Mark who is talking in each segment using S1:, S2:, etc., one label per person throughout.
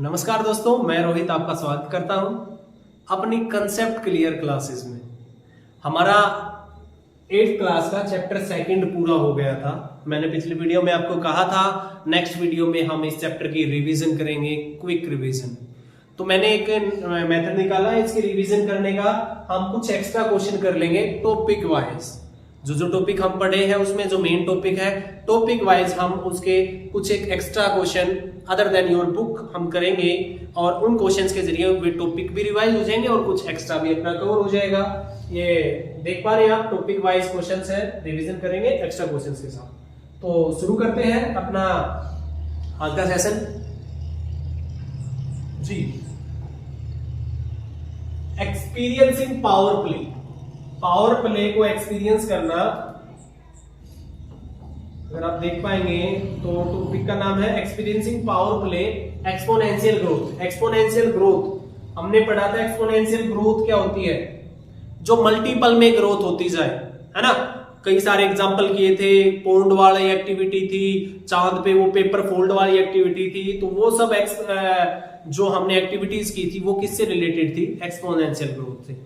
S1: नमस्कार दोस्तों, मैं रोहित आपका स्वागत करता हूं अपनी कंसेप्ट क्लियर क्लासेस में। हमारा 8th क्लास का चैप्टर सेकंड पूरा हो गया था। मैंने पिछली वीडियो में आपको कहा था नेक्स्ट वीडियो में हम इस चैप्टर की रिवीजन करेंगे, क्विक रिवीजन। तो मैंने एक मेथड निकाला है इसकी रिवीजन करने का। हम कुछ एक्स्ट्रा क्वेश्चन कर लेंगे टॉपिक वाइज। जो टॉपिक हम पढ़े हैं उसमें जो मेन टॉपिक है, टॉपिक वाइज हम उसके कुछ एक extra question other than your book हम करेंगे और उन क्वेश्चंस के जरिए वे टॉपिक भी रिवाइज हो जाएंगे और कुछ एक्स्ट्रा भी अपना कवर हो जाएगा। ये देख पा रहे हैं आप, टॉपिक वाइज क्वेश्चंस है, रिवीजन करेंगे एक्स्ट्रा क्वेश्चंस के साथ। तो शुरू करते हैं अपना आज का सेशन जी। Experiencing power play. Power play को एक्सपीरियंस करना, अगर आप देख पाएंगे तो टॉपिक का नाम है experiencing power play exponential growth. Exponential growth हमने पढ़ा था। एक्सपोनेंशियल ग्रोथ क्या होती है? जो मल्टीपल में ग्रोथ होती जाए, है ना। कई सारे एग्जांपल किए थे, पौंड वाली एक्टिविटी थी, चांद पे वो पेपर फोल्ड वाली एक्टिविटी थी। तो वो सब जो हमने एक्टिविटीज की थी वो किससे रिलेटेड थी? एक्सपोनेंशियल ग्रोथ से।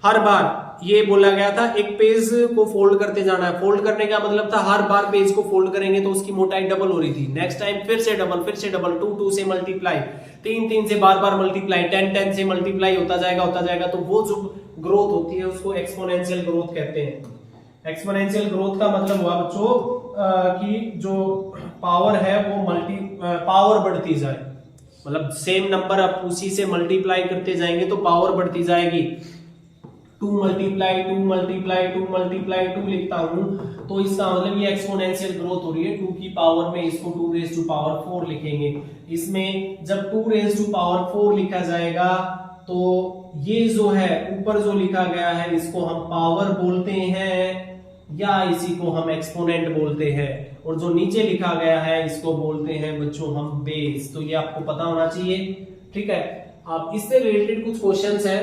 S1: हर बार ये बोला गया था एक पेज को फोल्ड करते जाना है। फोल्ड करने का मतलब था हर बार पेज को फोल्ड करेंगे तो उसकी मोटाई डबल हो रही थी। नेक्स्ट टाइम फिर से डबल, फिर से डबल, 2 से मल्टीप्लाई, 3 से बार बार मल्टीप्लाई, 10 से मल्टीप्लाई होता जाएगा। तो वो जो ग्रोथ होती है उसको एक्सपोनेंशियल ग्रोथ कहते हैं। एक्सपोनेंशियल ग्रोथ का मतलब हुआ बच्चों कि जो पावर है वो पावर बढ़ती जाए। मतलब सेम नंबर आप उसी से मल्टीप्लाई करते जाएंगे तो पावर बढ़ती जाएगी। 2 मल्टीप्लाई 2 लिखता हूं तो इसका मतलब ये एक्सपोनेंशियल ग्रोथ हो रही है 2 की पावर में। इसको 2 रेज़ टू पावर 4 लिखेंगे। इसमें जब 2 रेज़ टू पावर 4 लिखा जाएगा तो ये जो है ऊपर जो लिखा गया है इसको हम पावर बोलते हैं या इसी को हम एक्सपोनेंट बोलते हैं, और जो नीचे लिखा गया है इसको बोलते हैं बच्चों हम बेस। तो ये आपको पता होना चाहिए, ठीक है। अब इससे रिलेटेड कुछ क्वेश्चंस है,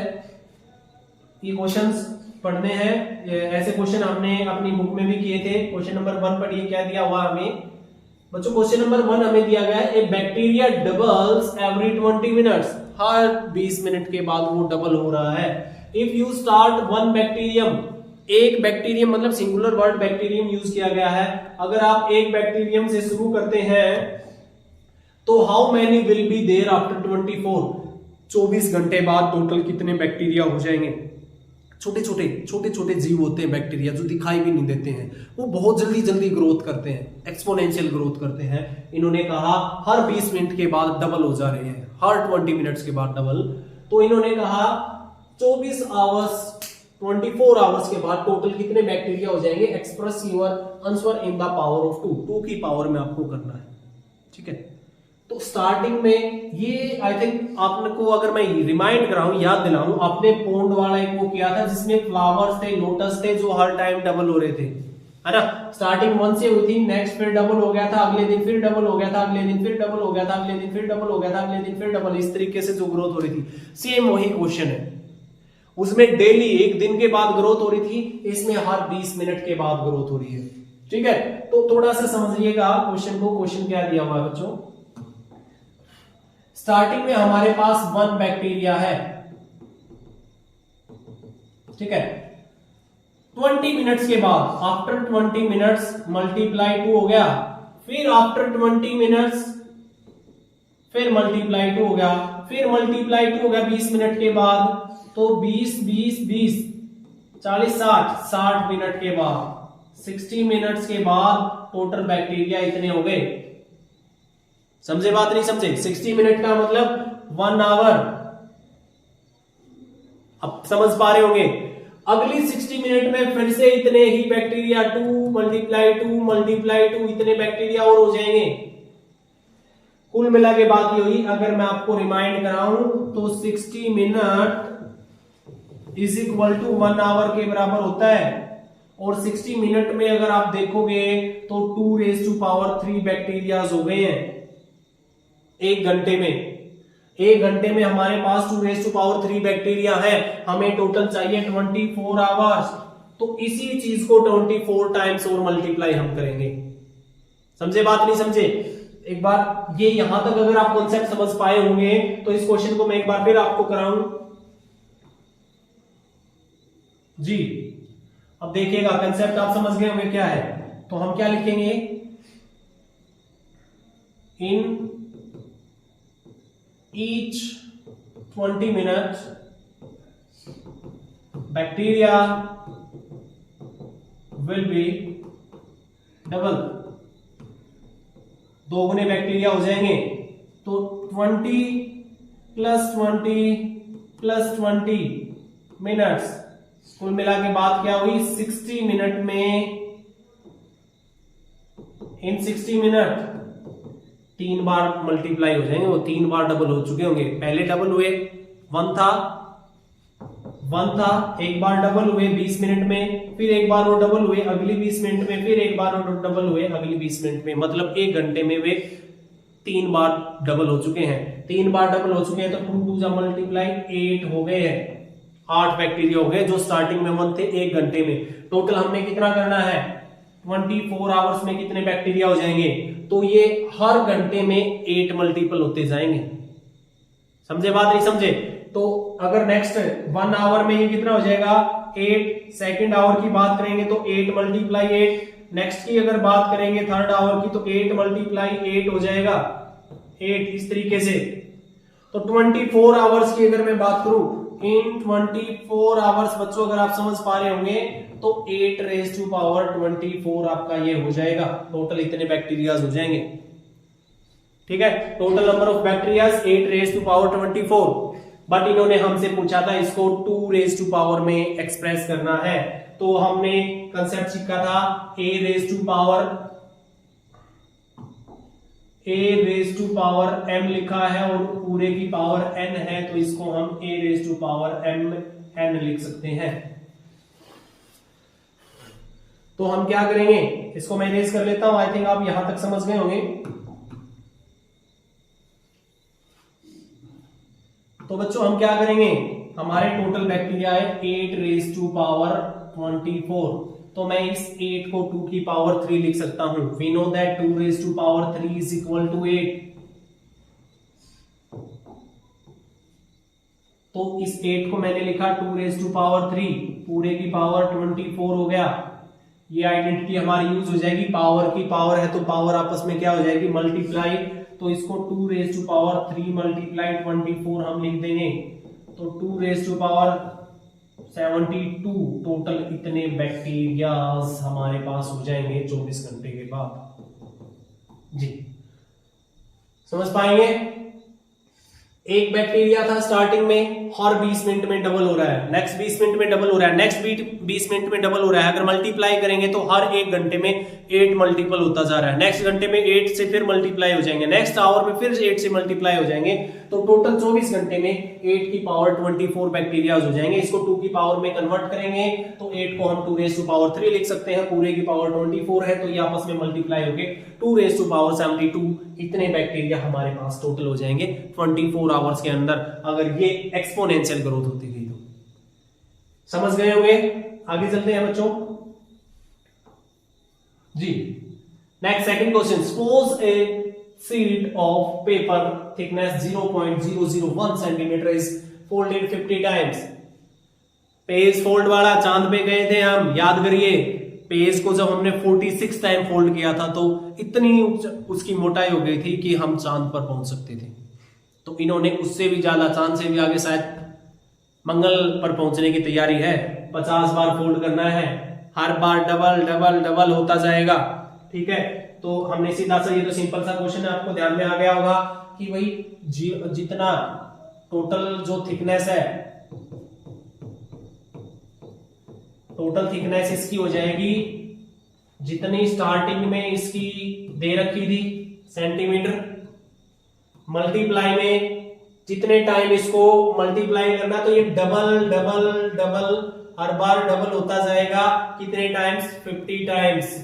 S1: ये क्वेश्चंस पढ़ने हैं। ऐसे क्वेश्चन हमने अपनी बुक में भी किए थे। क्वेश्चन नंबर 1 पढ़िए, क्या दिया हुआ हमें बच्चों। क्वेश्चन नंबर 1 हमें दिया गया है, ए बैक्टीरिया डबल्स एवरी 20 मिनट्स। हर 20 मिनट के बाद वो डबल हो रहा है। इफ यू स्टार्ट 1 बैक्टीरियम, एक बैक्टीरियम मतलब सिंगुलर वर्ड बैक्टीरियम यूज किया गया है। अगर आप एक बैक्टीरियम से शुरू करते हैं तो how many will be there after 24 घंटे बाद टोटल कितने बैक्टीरिया हो जाएंगे? छोटे छोटे जीव होते हैं बैक्टीरिया, जो दिखाई भी नहीं देते हैं। वो बहुत जल्दी ग्रोथ करते हैं, एक्सपोनेंशियल ग्रोथ करते हैं। इन्होंने कहा हर 20 मिनट के बाद डबल हो जा रहे हैं, हर 20 मिनट्स के बाद डबल। तो इन्होंने कहा 24 आवर्स के बाद टोटल कितने बैक्टीरिया हो जाएंगे? Express your answer in the power of 2 की पावर में आपको करना है, ठीक है। तो स्टार्टिंग में ये आई थिंक आपको अगर मैं रिमाइंड कराऊं, याद दिलाऊं, आपने पौंड वाला एक वो किया था जिसमें फ्लावर्स थे, लोटस थे, जो हर टाइम डबल हो रहे थे, है ना। स्टार्टिंग 1 से हुई थी, नेक्स्ट फिर डबल हो गया था, अगले दिन फिर डबल हो गया था, अगले दिन फिर डबल हो गया था, अगले दिन फिर डबल हो गया था, अगले दिन फिर डबल। इस तरीके से जो ग्रोथ हो रही थी, सेम वही क्वेश्चन है। उसमें डेली एक दिन के बाद ग्रोथ हो रही थी, इसमें हर 20 मिनट के बाद ग्रोथ हो रही है, ठीक है। तो थोड़ा सा समझिएगा क्वेश्चन को। क्वेश्चन क्या दिया हुआ है बच्चों? स्टार्टिंग में हमारे पास 1 बैक्टीरिया है, ठीक है। 20 मिनट्स के बाद, आफ्टर 20 मिनट्स मल्टीप्लाई 2 हो गया, फिर आफ्टर 20 मिनट्स फिर मल्टीप्लाई 2 हो गया, फिर मल्टीप्लाई 2 हो गया 20 मिनट के बाद। तो 20 40 60 मिनट के बाद, 60 मिनट्स के बाद टोटल बैक्टीरिया इतने हो गए। समझे बात नहीं समझे? 60 मिनट का मतलब 1 आवर। अब समझ पा रहे होंगे। अगली 60 मिनट में फिर से इतने ही बैक्टीरिया, 2 मल्टीप्लाई 2 इतने बैक्टीरिया और हो जाएंगे। कुल मिला के बात ये हुई, अगर मैं आपको रिमाइंड कराऊं तो 60 minute is equal to 1 hour के बराबर होता है। और 60 मिनट में अगर आप देखोगे तो 2 रेज़ टू पावर 3 बैक्टीरिया हो गए हैं एक घंटे में। एक घंटे में हमारे पास 2 रेज़ टू पावर 3 बैक्टीरिया है। हमें टोटल चाहिए 24 आवर्स। तो इसी चीज को 24 टाइम्स और मल्टीप्लाई हम करेंगे। समझे बात नहीं समझे? एक बार ये यहां तक अगर आप कॉन्सेप्ट समझ पाए होंगे तो इस क्वेश्चन को मैं एक बार फिर आपको कराऊं जी। अब देखिएगा कॉन्सेप्ट आप समझ गए होंगे क्या है, तो हम क्या लिखेंगे, in each 20 minutes bacteria will be double, 2 गुने बैक्टीरिया हो जाएंगे, तो 20 + 20 + 20 मिनट्स, कुल मिला के बात क्या हुई 60 मिनट में, इन 60 मिनट 3 बार मल्टीप्लाई हो जाएंगे, वो 3 बार डबल हो चुके होंगे। पहले डबल हुए 1 था, एक बार डबल हुए 20 मिनट में, फिर एक बार वो डबल हुए अगली 20 मिनट में, फिर एक बार वो डबल हुए अगली 20 मिनट में, मतलब 1 घंटे में वे 3 बार डबल हो चुके हैं। 3 बार डबल हो चुके हैं तो 2 × 2 मल्टीप्लाई 8 हो गए हैं, 8 बैक्टीरिया हो गए जो स्टार्टिंग में 1 थे 1 घंटे में। टोटल हमने कितना करना है, 24 आवर्स में कितने बैक्टीरिया हो जाएंगे, तो ये हर घंटे में 8 मल्टीपल होते जाएंगे। समझे बात, नहीं समझे? तो अगर नेक्स्ट 1 आवर में ये कितना हो जाएगा 8, सेकेंड आवर की बात करेंगे तो 8 × 8, नेक्स्ट की अगर बात करेंगे थर्ड आवर की तो 8 × 8 हो जाएगा 8, इस तरीके से। तो 24 आवर्स की अगर मैं बात करूं, इन 24 आवर्स बच्चों अगर आप समझ पा रहे होंगे तो 8⁻24 आपका ये हो जाएगा, टोटल इतने बैक्टीरियाज हो जाएंगे। ठीक है, total number of bacterias 8⁻24, but इन्होंने हमसे पूछा था इसको 2⁻ में एक्सप्रेस करना है, तो हमने कंसेप्ट सीखा था a⁻m लिखा है और पूरे की पावर n है, तो इसको हम a⁻mn लिख सकते हैं। तो हम क्या करेंगे, इसको मैं इरेज कर लेता हूं, आई थिंक आप यहां तक समझ गए होंगे। तो बच्चों हम क्या करेंगे, हमारे टोटल बैक्टीरिया है 8⁻24, तो मैं इस 8 को 2 की पावर 3 लिख सकता हूं। We know that 2⁻3 is equal to 8, तो इस 8 को मैंने लिखा 2⁻3, पूरे की पावर 24 हो गया। ये आइडेंटिटी हमारी यूज हो जाएगी, पावर की पावर है तो पावर आपस में क्या हो जाएगी मल्टीप्लाई, तो इसको 2⁻3 × 24 हम लिख देंगे, तो 2⁻72 टोटल इतने बैक्टीरियाज हमारे पास हो जाएंगे 24 घंटे के बाद। जी समझ पाएंगे, एक बैक्टीरिया था स्टार्टिंग में, हर 20 मिनट में डबल हो रहा है, नेक्स्ट 20 मिनट में डबल हो रहा है, नेक्स्ट 20 मिनट में डबल हो रहा है। अगर मल्टीप्लाई करेंगे तो हर 1 घंटे में 8 मल्टीपल होता जा रहा है, नेक्स्ट घंटे में 8 से फिर मल्टीप्लाई हो जाएंगे, नेक्स्ट आवर में फिर 8 से मल्टीप्लाई हो जाएंगे, तो टोटल 24 घंटे में 8 की पावर 24 बैक्टीरिया हो जाएंगे। इसको 2 की पावर में कन्वर्ट करेंगे तो 8 को हम 2⁻3 लिख सकते हैं, पूरे की पावर 24 है तो ये आपस में मल्टीप्लाई होके 2⁻72 इतने बैक्टीरिया हमारे पास टोटल हो जाएंगे 24 आवर्स के अंदर, अगर ये एक्सपोनेंशियल ग्रोथ होती गई तो। समझ गए होंगे, आगे चलते हैं बच्चों जी। Next second question, suppose a sheet of paper thickness 0.001 centimetre is folded 50 times. Page fold वाला चांद पे गए थे हम, याद करिए पेज को जब हमने 46 टाइम फोल्ड किया था तो इतनी उसकी मोटाई हो गई थी कि हम चांद पर पहुंच सकते थे। तो इन्होंने उससे भी ज्यादा, चांद से भी आगे शायद मंगल पर पहुंचने की तैयारी है, 50 बार फोल्ड करना है, हर बार डबल डबल डबल होता जाएगा। ठीक है, तो हमने सीधा सा, ये तो सिंपल सा क्वेश्चन है, आपको ध्यान में आ गया होगा कि भाई जितना टोटल जो थिकनेस है, टोटल थिकनेस इसकी हो जाएगी जितनी स्टार्टिंग में इसकी दे रखी थी सेंटीमीटर, मल्टीप्लाई में जितने टाइम इसको मल्टीप्लाई करना, तो ये डबल डबल डबल हर बार डबल होता जाएगा, कितने टाइम्स 50 टाइम्स।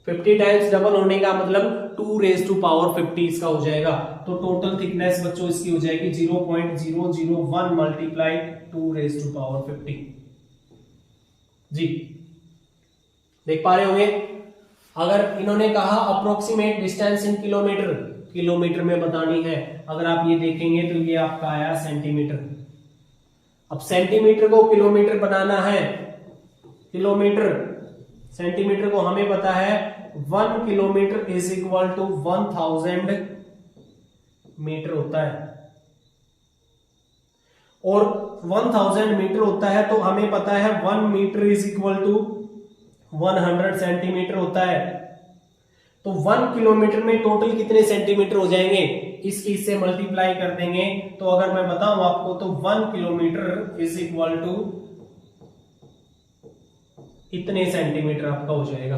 S1: 50 टाइम्स डबल होने का मतलब 2⁻50 इसका हो जाएगा। तो टोटल थिकनेस बच्चों इसकी हो जाएगी 0.001 मल्टीप्लाई 2⁻50। जी देख पा रहे होंगे, अगर इन्होंने कहा approximate distance in kilometre, kilometre में बतानी है। अगर आप ये देखेंगे तो ये आपका आया सेंटीमीटर। अब सेंटीमीटर को किलोमीटर बनाना है, किलोमीटर सेंटीमीटर को हमें पता है 1 kilometre is equal to 1000 metre होता है, और 1000 मीटर होता है तो हमें पता है 1 metre is equal to 100 centimetre होता है। तो 1 किलोमीटर में टोटल कितने सेंटीमीटर हो जाएंगे, इसकी इससे मल्टीप्लाई कर देंगे। तो अगर मैं बताऊं आपको तो 1 किलोमीटर इज इक्वल टू इतने सेंटीमीटर आपका हो जाएगा।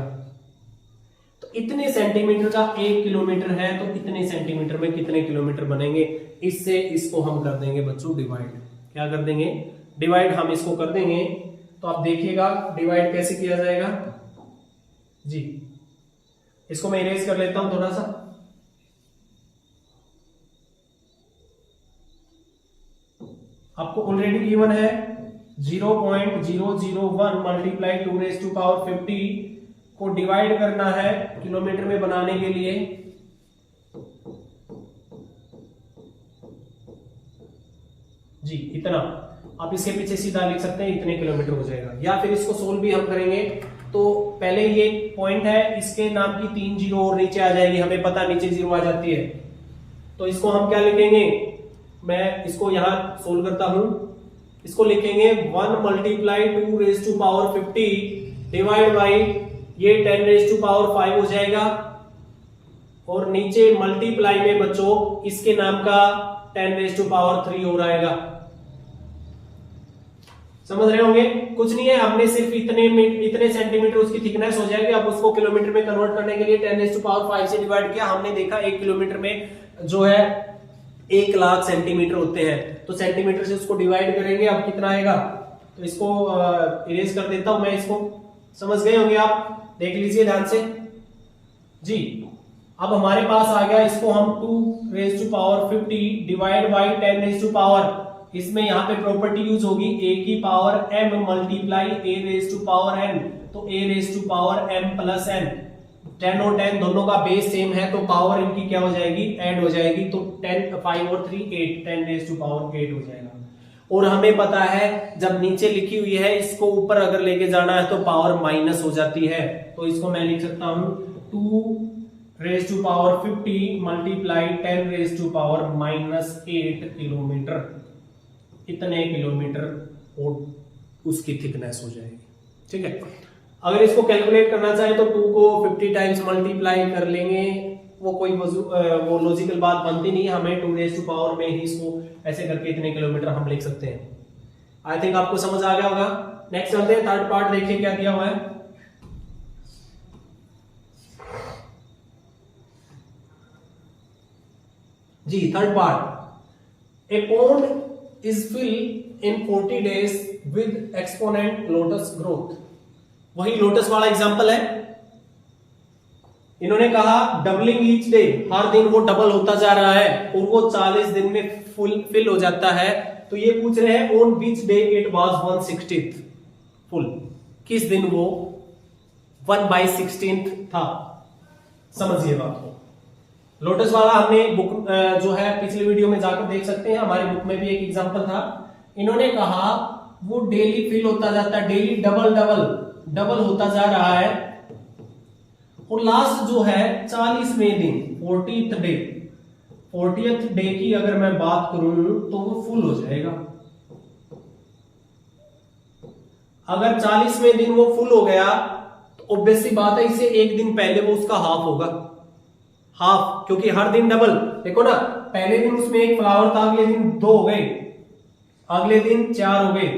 S1: तो इतने सेंटीमीटर का 1 किलोमीटर है, तो इतने सेंटीमीटर में कितने किलोमीटर बनेंगे, इससे इसको हम कर देंगे बच्चों डिवाइड। क्या कर देंगे, डिवाइड हम इसको कर देंगे। तो आप देखिएगा डिवाइड कैसे किया जाएगा जी। इसको मैं इरेज कर लेता हूं थोड़ा सा। आपको ऑलरेडी गिवन है 0.001 मल्टीप्लाई 2⁻50 को डिवाइड करना है किलोमीटर में बनाने के लिए। जी इतना, आप इसके पीछे सीधा लिख सकते हैं इतने किलोमीटर हो जाएगा। या फिर इसको सोल्व भी हम करेंगे। तो पहले ये पॉइंट है, इसके नाम की 3 जीरो और नीचे आ जाएगी, हमें पता नीचे जीरो आ जाती है। तो इसको हम क्या लिखेंगे, मैं इसको यहां सोल्व करता हूं। इसको लिखेंगे 1 मल्टीप्लाई 2⁻50 डिवाइड बाई ये 10⁻5 हो जाएगा, और नीचे मल्टीप्लाई में बच्चों इसके नाम का 10⁻3 हो रहेगा। समझ रहे होंगे, कुछ नहीं है, हमने सिर्फ इतने सेंटीमीटर उसकी थिकनेस हो जाएगी। अब उसको किलोमीटर में कन्वर्ट करने के लिए 10⁻5 से डिवाइड किया। हमने देखा 1 किलोमीटर में जो है 1 लाख सेंटीमीटर होते हैं, तो सेंटीमीटर से उसको डिवाइड करेंगे। अब कितना आएगा, तो इसको इरेज कर देता हूं मैं इसको। समझ गए होंगे आप, देख लीजिए ध्यान से जी। अब हमारे पास आ गया, इसको हम 2⁻50 डिवाइड बाई 10⁻, इसमें यहाँ पे प्रॉपर्टी यूज होगी a की पावर m मल्टीप्लाई a⁻n, तो a⁻m प्लस n। 10 और 10 दोनों का बेस सेम है, तो पावर इनकी क्या हो जाएगी, ऐड हो जाएगी। तो 10 5 और 3 8, 10⁻8 हो जाएगा। और हमें पता है जब नीचे लिखी हुई है इसको ऊपर अगर लेके जाना है तो पावर माइनस हो जाती है। तो इसको मैं लिख सकता हूं 2⁻50 मल्टीप्लाई 10⁻⁻8 किलोमीटर, इतने किलोमीटर और उसकी थिकनेस हो जाएगी। ठीक है, अगर इसको कैलकुलेट करना चाहे तो 2 को 50 टाइम्स मल्टीप्लाई कर लेंगे, वो कोई वो लॉजिकल बात बनती नहीं है। हमें 2⁻ में ही इसको ऐसे करके इतने किलोमीटर हम लिख सकते हैं। आई थिंक आपको समझ आ गया होगा। नेक्स्ट चलते हैं, थर्ड पार्ट देखिए क्या दिया हुआ है जी। Third part, a pond is filled in 40 days with exponent lotus growth। वही लोटस वाला एग्जांपल है। इन्होंने कहा डबलिंग ईच डे, हर दिन वो डबल होता जा रहा है और वो 40 दिन में फिल हो जाता है। तो ये पूछ रहे हैं on which day it was 1/60 full, किस दिन वो 1/16 था। समझिए बात को। लोटस वाला हमने बुक जो है पिछले वीडियो में जाकर देख सकते हैं, हमारी बुक में भी एक एग्जांपल था। इन्होंने कहा वो डेली फिल होता जाता है, डेली डबल होता जा रहा है, और लास्ट जो है 40वें दिन 40th डे की अगर मैं बात करूं तो वो फुल हो जाएगा। अगर 40वें दिन वो फुल हो गया तो ऑब्वियस सी बात है इससे एक दिन पहले वो उसका हाफ होगा, हाफ, क्योंकि हर दिन डबल। देखो ना, पहले दिन उसमें 1 फ्लावर था, अगले दिन 2 हो गए, अगले दिन 4 हो गए।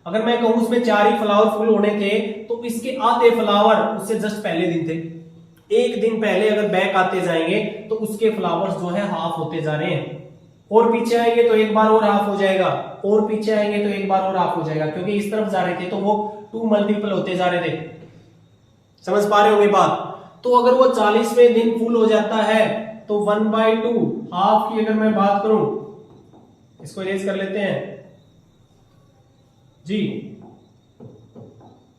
S1: अगर मैं कहूं उसमें 4 ही फ्लावर फुल होने थे तो इसके आधे फ्लावर उससे जस्ट पहले दिन थे। एक दिन पहले अगर बैक आते जाएंगे तो उसके फ्लावर्स जो है हाफ होते जा रहे हैं, और पीछे आएंगे तो एक बार और हाफ हो जाएगा, और पीछे आएंगे तो एक बार और हाफ हो जाएगा, क्योंकि इस तरफ जा रहे थे तो वो 2 मल्टीपल होते जा रहे थे। समझ पा रहे होंगे बात। तो अगर वो 40वें दिन फुल हो जाता है तो 1/2 हाफ की अगर मैं बात करूं, इसको इरेज कर लेते हैं जी।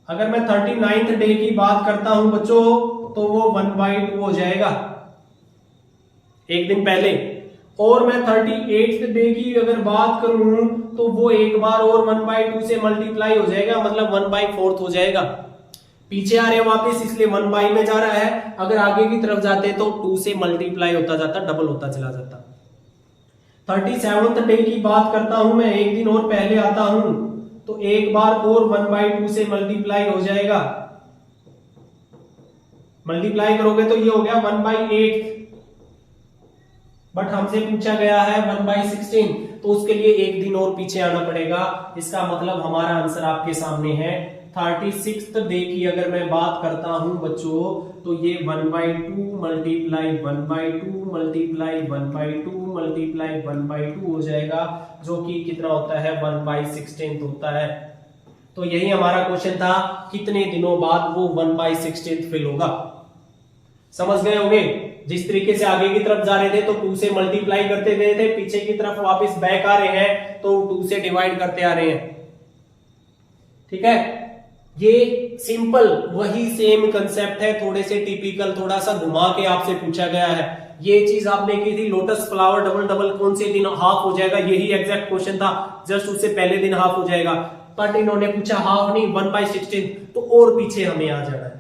S1: अगर मैं 39th डे की बात करता हूं बच्चों तो वो 1/2 हो जाएगा एक दिन पहले। और मैं 38th डे की अगर बात करूं तो वो एक बार और 1/2 से मल्टीप्लाई हो जाएगा, मतलब 1/4 हो जाएगा। पीछे आ रहे हैं वापस, इसलिए 1 में जा रहा है। अगर आगे की तरफ जाते तो 2 से मल्टीप्लाई होता जाता, डबल होता चला जाता। 37th डे की बात करता हूं मैं, एक दिन और पहले आता हूं तो एक बार और 1/2 से मल्टीप्लाई हो जाएगा। मल्टीप्लाई करोगे तो ये हो गया 1/8, बट हमसे पूछा गया है 1/16, तो उसके लिए एक दिन और पीछे आना पड़ेगा। इसका मतलब हमारा आंसर आपके सामने है। 36th डे की अगर मैं बात करता हूं बच्चों, तो ये 1/2 मल्टीप्लाई 1/2 मल्टीप्लाई 1/2 मल्टीप्लाई 1/2 हो जाएगा, जो कि कितना होता है 1/16 होता है। तो यही हमारा क्वेश्चन था, कितने दिनों बाद वो 1/16 फिल होगा। समझ गए होंगे? जिस तरीके से आगे की तरफ जा रहे थे तो 2 से मल्टीप्लाई करते गए थे, पीछे की तरफ वापस बैक आ रहे हैं तो 2 से डिवाइड करते आ रहे हैं। ठीक है, ये सिंपल वही सेम कंसेप्ट है, थोड़े से टिपिकल, थोड़ा सा घुमा के आपसे पूछा गया है। ये चीज आपने की थी लोटस फ्लावर डबल डबल कौन से दिन हाफ हो जाएगा, यही एग्जैक्ट क्वेश्चन था, जस्ट उससे पहले दिन हाफ हो जाएगा। बट इन्होंने पूछा हाफ नहीं 1/16, तो और पीछे हमें आ जाना है।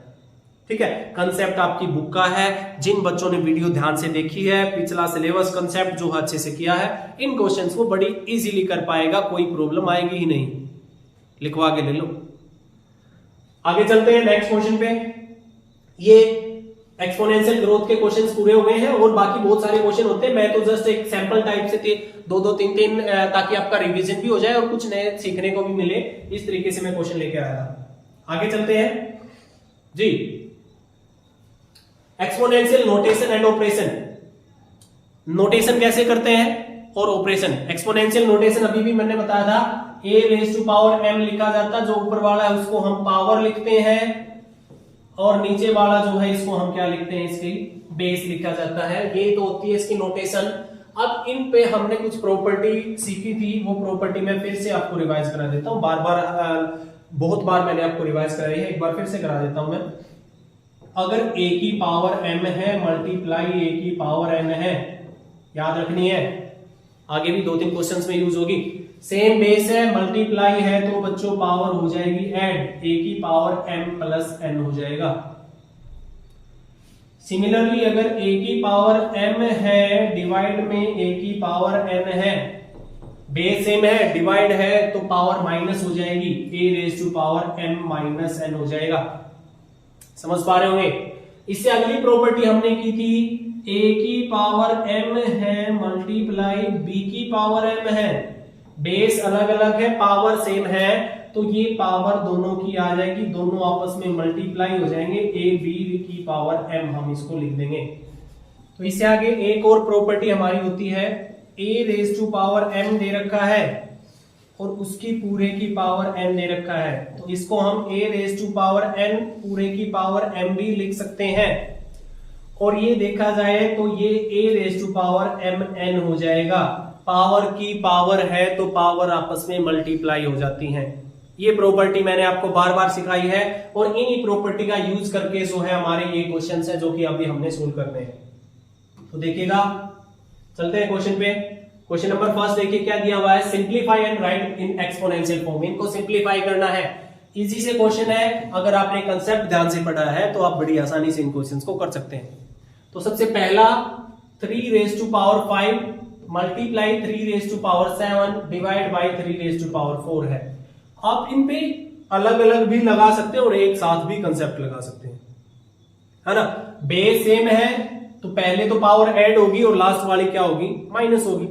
S1: ठीक है, कंसेप्ट आपकी बुक का है। जिन बच्चों ने वीडियो ध्यान से देखी है, पिछला सिलेबस कंसेप्ट जो अच्छे से किया है, इन क्वेश्चंस को बड़ी इजीली कर पाएगा, कोई प्रॉब्लम आएगी ही नहीं। लिखवा के ले लो। आगे चलते हैं नेक्स्ट क्वेश्चन पे। ये एक्सपोनेंशियल ग्रोथ के क्वेश्चंस पूरे हो गए हैं और बाकी बहुत सारे क्वेश्चन होते हैं। मैं तो जस्ट एक सैंपल टाइप से थे 2-2 3-3 ताकि आपका रिवीजन भी हो जाए और कुछ नए सीखने को भी मिले, इस तरीके से मैं क्वेश्चन लेके आया था। आगे चलते हैं जी। Exponential notation and operation. Notation कैसे करते हैं और ऑपरेशन। एक्सपोनेंशियल नोटेशन अभी भी मैंने बताया था, a⁻m लिखा जाता, जो ऊपर वाला है उसको हम पावर लिखते हैं और नीचे वाला जो है इसको हम क्या लिखते हैं, इसकी बेस लिखा जाता है। ये तो होती है इसकी नोटेशन। अब इन पे हमने कुछ प्रॉपर्टी सीखी थी, वो प्रॉपर्टी मैं फिर से आपको रिवाइज करा देता हूं। बहुत बार मैंने आपको रिवाइज कराई है, एक बार फिर से करा देता हूं मैं। अगर a की पावर m है मल्टीप्लाई a की पावर n है, याद रखनी है, आगे भी 2-3 क्वेश्चंस में यूज होगी। सेम बेस है, मल्टीप्लाई है, तो बच्चों पावर हो जाएगी ऐड, a की पावर m प्लस n हो जाएगा। सिमिलरली अगर a की पावर m है डिवाइड में a की पावर n है, बेस सेम है, डिवाइड है, तो पावर माइनस हो जाएगी, a⁻m - n हो जाएगा। समझ पा रहे होंगे? इससे अगली प्रॉपर्टी हमने की थी, a की पावर m है मल्टीप्लाई b की पावर m है, बेस अलग अलग है, पावर सेम है, तो ये पावर दोनों की आ जाएगी, दोनों आपस में मल्टीप्लाई हो जाएंगे, ab की पावर m हम इसको लिख देंगे। तो इससे आगे एक और प्रॉपर्टी हमारी होती है, a⁻m दे रखा है और उसकी पूरे की पावर n दे रखा है, तो इसको हम a⁻n पूरे की पावर m भी लिख सकते हैं। और ये देखा जाए तो ये a⁻mn हो जाएगा। पावर की पावर है तो पावर आपस में मल्टीप्लाई हो जाती हैं। ये प्रॉपर्टी मैंने आपको बार बार सिखाई है और इन्हीं प्रॉपर्टी का यूज करके जो है हमारे ये क्वेश्चन है जो कि अभी हमने सोल्व करने हैं। तो देखिएगा, चलते हैं क्वेश्चन पे। क्वेश्चन नंबर फर्स्ट देखिए क्या दिया हुआ है, simplify and right in exponential form. इनको सिंप्लीफाई करना है, इजी से क्वेश्चन है, अगर आपने कंसेप्ट ध्यान से पढ़ा है तो आप बड़ी आसानी से इन क्वेश्चंस को कर सकते हैं। तो सबसे पहला 3⁵ मल्टीप्लाई 3⁻7 डिवाइड बाई 3⁻4 है। आप इन पे अलग अलग भी लगा सकते हैं और एक साथ भी कंसेप्ट लगा सकते हैं, है ना। बेस सेम है तो पहले तो पावर ऐड होगी और लास्ट वाली क्या होगी, माइनस होगी।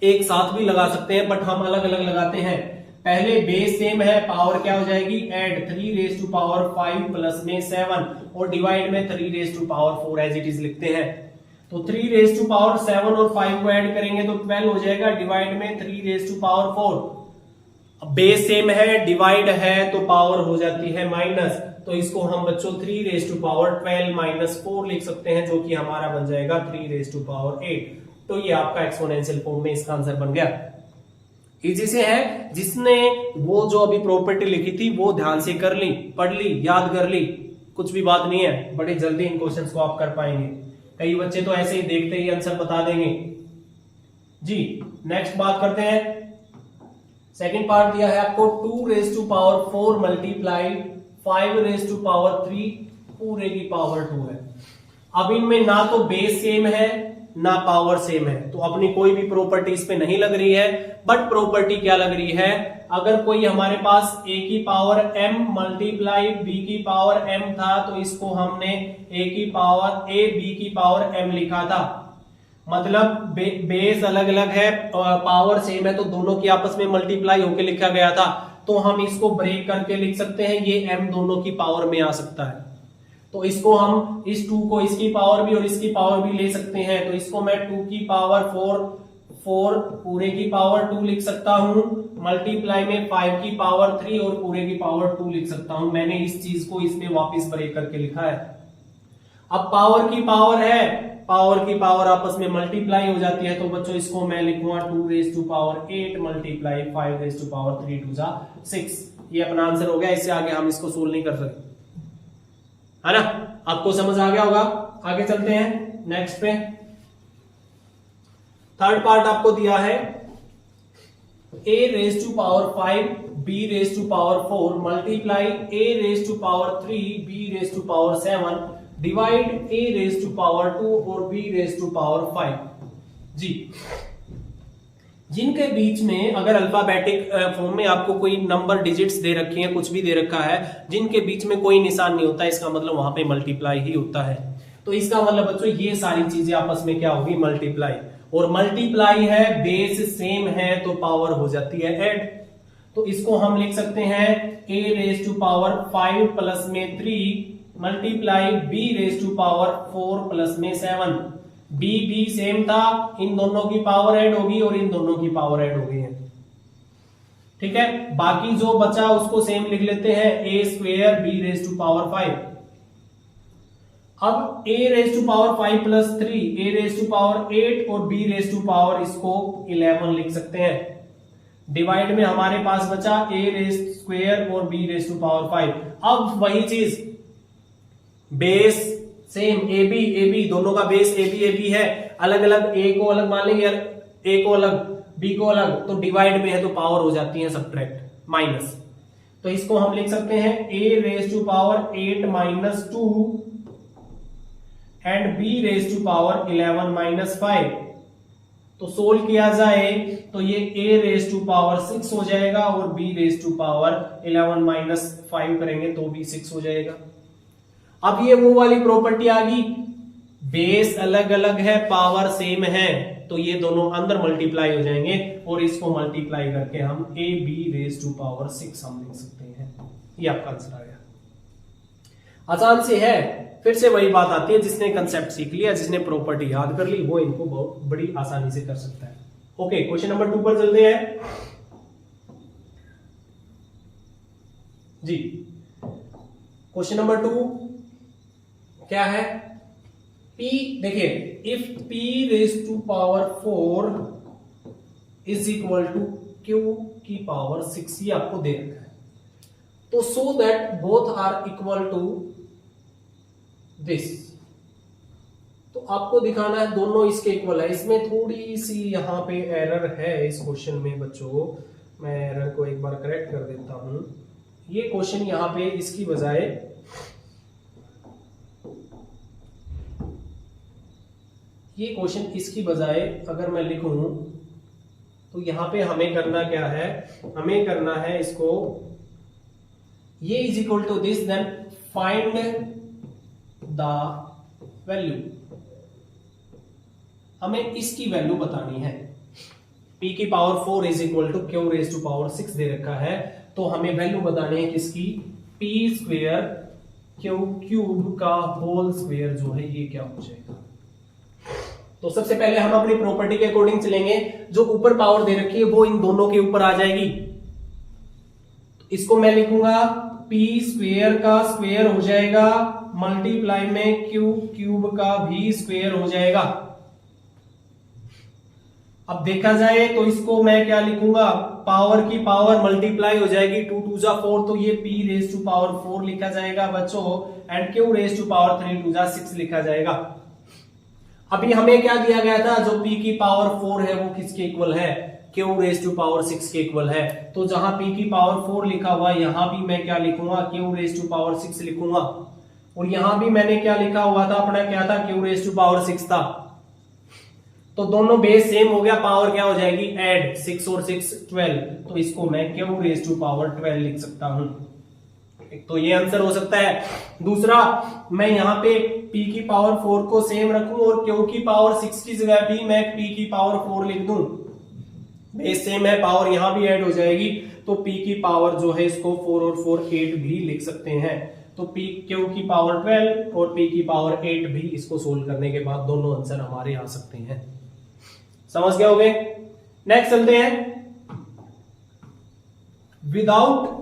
S1: एक साथ भी लगा सकते हैं बट हम अलग अलग लगाते हैं। पहले बेस सेम है, पावर क्या हो जाएगी ऐड, 3⁵ प्लस में 7 और डिवाइड में 3⁻4 एज इट इज लिखते हैं। तो 3⁻7 और 5 को ऐड करेंगे तो 12 हो जाएगा, डिवाइड में 3⁻4। बेस सेम है, डिवाइड है तो पावर हो जाती है माइनस, तो इसको हम बच्चों 3⁻12 - 4 लिख सकते हैं, जो कि हमारा बन जाएगा 3⁻8। तो ये आपका एक्सपोनेंशियल फॉर्म में इसका आंसर बन गया। इजी से है, जिसने वो जो अभी प्रॉपर्टी लिखी थी वो ध्यान से कर ली, पढ़ ली, याद कर ली, कुछ भी बात नहीं है, बड़ी जल्दी इन क्वेश्चंस को आप कर पाएंगे। कई बच्चे तो ऐसे ही देखते ही आंसर बता देंगे जी। नेक्स्ट बात करते हैं, सेकंड पार्ट दिया है आपको 2 raise to power 4 multiply 5 raise to power 3 पूरे की पावर 2 है। अब इनमें ना तो बेस सेम है ना पावर सेम है, तो अपनी कोई भी प्रॉपर्टी इस पे नहीं लग रही है। बट प्रॉपर्टी क्या लग रही है, अगर कोई हमारे पास a की पावर m मल्टीप्लाई b की पावर m था तो इसको हमने a b की पावर m लिखा था। मतलब बेस अलग अलग है और पावर सेम है, तो दोनों की आपस में मल्टीप्लाई होके लिखा गया था। तो हम इसको ब्रेक करके लिख सकते हैं, ये m दोनों की पावर में आ सकता है। तो इसको हम इस 2 को इसकी पावर भी और इसकी पावर भी ले सकते हैं। तो इसको मैं 2 की पावर 4 पूरे की पावर 2 लिख सकता हूं, मल्टीप्लाई में 5 की पावर 3 और पूरे की पावर 2 लिख सकता हूं। मैंने इस चीज को इसमें वापस ब्रेक करके लिखा है। अब पावर की पावर है, पावर की पावर आपस में मल्टीप्लाई हो जाती है, तो बच्चों इसको मैं लिखूंगा 2 raise to power 8 multiply 5 raise to power 3 2 जा 6। ये अपना आंसर हो गया, इससे आगे हम इसको सोल्व नहीं कर सकते, है ना। आपको समझ आ गया होगा। आगे चलते हैं नेक्स्ट पे। थर्ड पार्ट आपको दिया है a raise to power 5 b raise to power 4 multiply a raise to power 3 b raise to power 7 divide a raise to power 2 और b रेज टू पावर 5 जी। जिनके बीच में अगर अल्फाबेटिक फॉर्म में आपको कोई नंबर डिजिट्स दे रखे हैं, कुछ भी दे रखा है, जिनके बीच में कोई निशान नहीं होता, इसका मतलब वहां पे मल्टीप्लाई ही होता है। तो इसका मतलब बच्चों ये सारी चीजें आपस में क्या होगी, मल्टीप्लाई। और मल्टीप्लाई है, बेस सेम है, तो पावर हो जाती है ऐड। तो इसको हम लिख सकते हैं a raise to power 5 plus में 3 multiply b raise to power 4 plus में 7। b सेम था, इन दोनों की पावर ऐड होगी और इन दोनों की पावर ऐड हो गई है, ठीक है। बाकी जो बचा उसको सेम लिख लेते हैं, a square b raise to power 5। अब a raise to power 5 plus 3 a raise to power 8 और b रेज टू पावर इसको 11 लिख सकते हैं। डिवाइड में हमारे पास बचा a रेज स्क्वेयर और b रेज टू पावर 5। अब वही चीज, बेस सेम ए बी दोनों का बेस ए बी है, अलग अलग a को अलग मान लेंगे, a को अलग b को अलग, तो डिवाइड में है तो पावर हो जाती है सब्ट्रैक्ट माइनस। तो इसको हम लिख सकते हैं a raise to power 8 minus 2 and b raise to power 11 minus 5। तो सोल्व किया जाए तो ये a रेज टू पावर 6 हो जाएगा और b raise to power 11 minus 5 करेंगे तो भी 6 हो जाएगा। अब ये वो वाली प्रॉपर्टी आ गई, बेस अलग अलग है, पावर सेम है, तो ये दोनों अंदर मल्टीप्लाई हो जाएंगे और इसको मल्टीप्लाई करके हम a b raise to power 6 हम लिख सकते हैं। ये आपका आंसर आ गया। आसान से है, फिर से वही बात आती है, जिसने कंसेप्ट सीख लिया, जिसने प्रॉपर्टी याद कर ली, वो इनको बहुत बड़ी आसानी से कर सकता है। ओके, क्वेश्चन नंबर 2 पर चलते हैं जी। क्वेश्चन नंबर 2 क्या है, p देखिए, if p raise to power 4 is equal to q की पावर 6, ये आपको दे रखा है। तो so that both are equal to this, तो आपको दिखाना है दोनों इसके इक्वल है। इसमें थोड़ी सी यहां पे एरर है इस क्वेश्चन में बच्चों, मैं एरर को एक बार करेक्ट कर देता हूं। ये क्वेश्चन यहां पे इसकी बजाय अगर मैं लिखूं तो यहां पे हमें करना क्या है, हमें करना है इसको, ये is equal to this, then find the value. हमें इसकी वैल्यू बतानी है। p की power 4 is equal to q raise to power 6 दे रखा है, तो हमें वैल्यू बतानी है किसकी, p स्क्वेयर q क्यूब का होल स्क्वेयर जो है ये क्या हो जाएगा। तो सबसे पहले हम अपनी प्रॉपर्टी के अकॉर्डिंग चलेंगे, जो ऊपर पावर दे रखी है वो इन दोनों के ऊपर आ जाएगी। तो इसको मैं लिखूंगा p स्क्वेयर का स्क्वेयर हो जाएगा मल्टीप्लाई में q क्यूब का भी स्क्वेयर हो जाएगा। अब देखा जाए तो इसको मैं क्या लिखूंगा, पावर की पावर मल्टीप्लाई हो जाएगी, 2 2 जा 4, तो ये p रेज टू पावर 4 लिखा जाएगा बच्चों, and q raise to power 3 2 जा 6 लिखा जाएगा। अभी हमें क्या दिया गया था, जो p की पावर 4 है वो किसके इक्वल है, q रेज टू पावर 6 के इक्वल है। तो जहां p की पावर 4 लिखा हुआ है यहां भी मैं क्या लिखूंगा, q रेज टू पावर 6 लिखूंगा, और यहां भी मैंने क्या लिखा हुआ था, अपना क्या था, q रेज टू पावर 6 था। तो दोनों बेस सेम हो गया, पावर क्या हो जाएगी, ऐड 6 और 6 12, तो इसको मैं q रेज टू पावर 12 लिख सकता हूं। तो ये आंसर हो सकता है। दूसरा, मैं यहाँ पे p की पावर 4 को सेम रखूं और q की पावर 6 की जगह भी मैं p की पावर 4 लिख दूं, बेस सेम है, पावर यहां भी ऐड हो जाएगी, तो p की पावर जो है इसको 4 और 4 8 भी लिख सकते हैं। तो p q की पावर 12 और p की पावर 8 भी, इसको सोल्व करने के बाद दोनों आंसर हमारे आ सकते हैं। समझ गए होगे। नेक्स्ट चलते हैं, without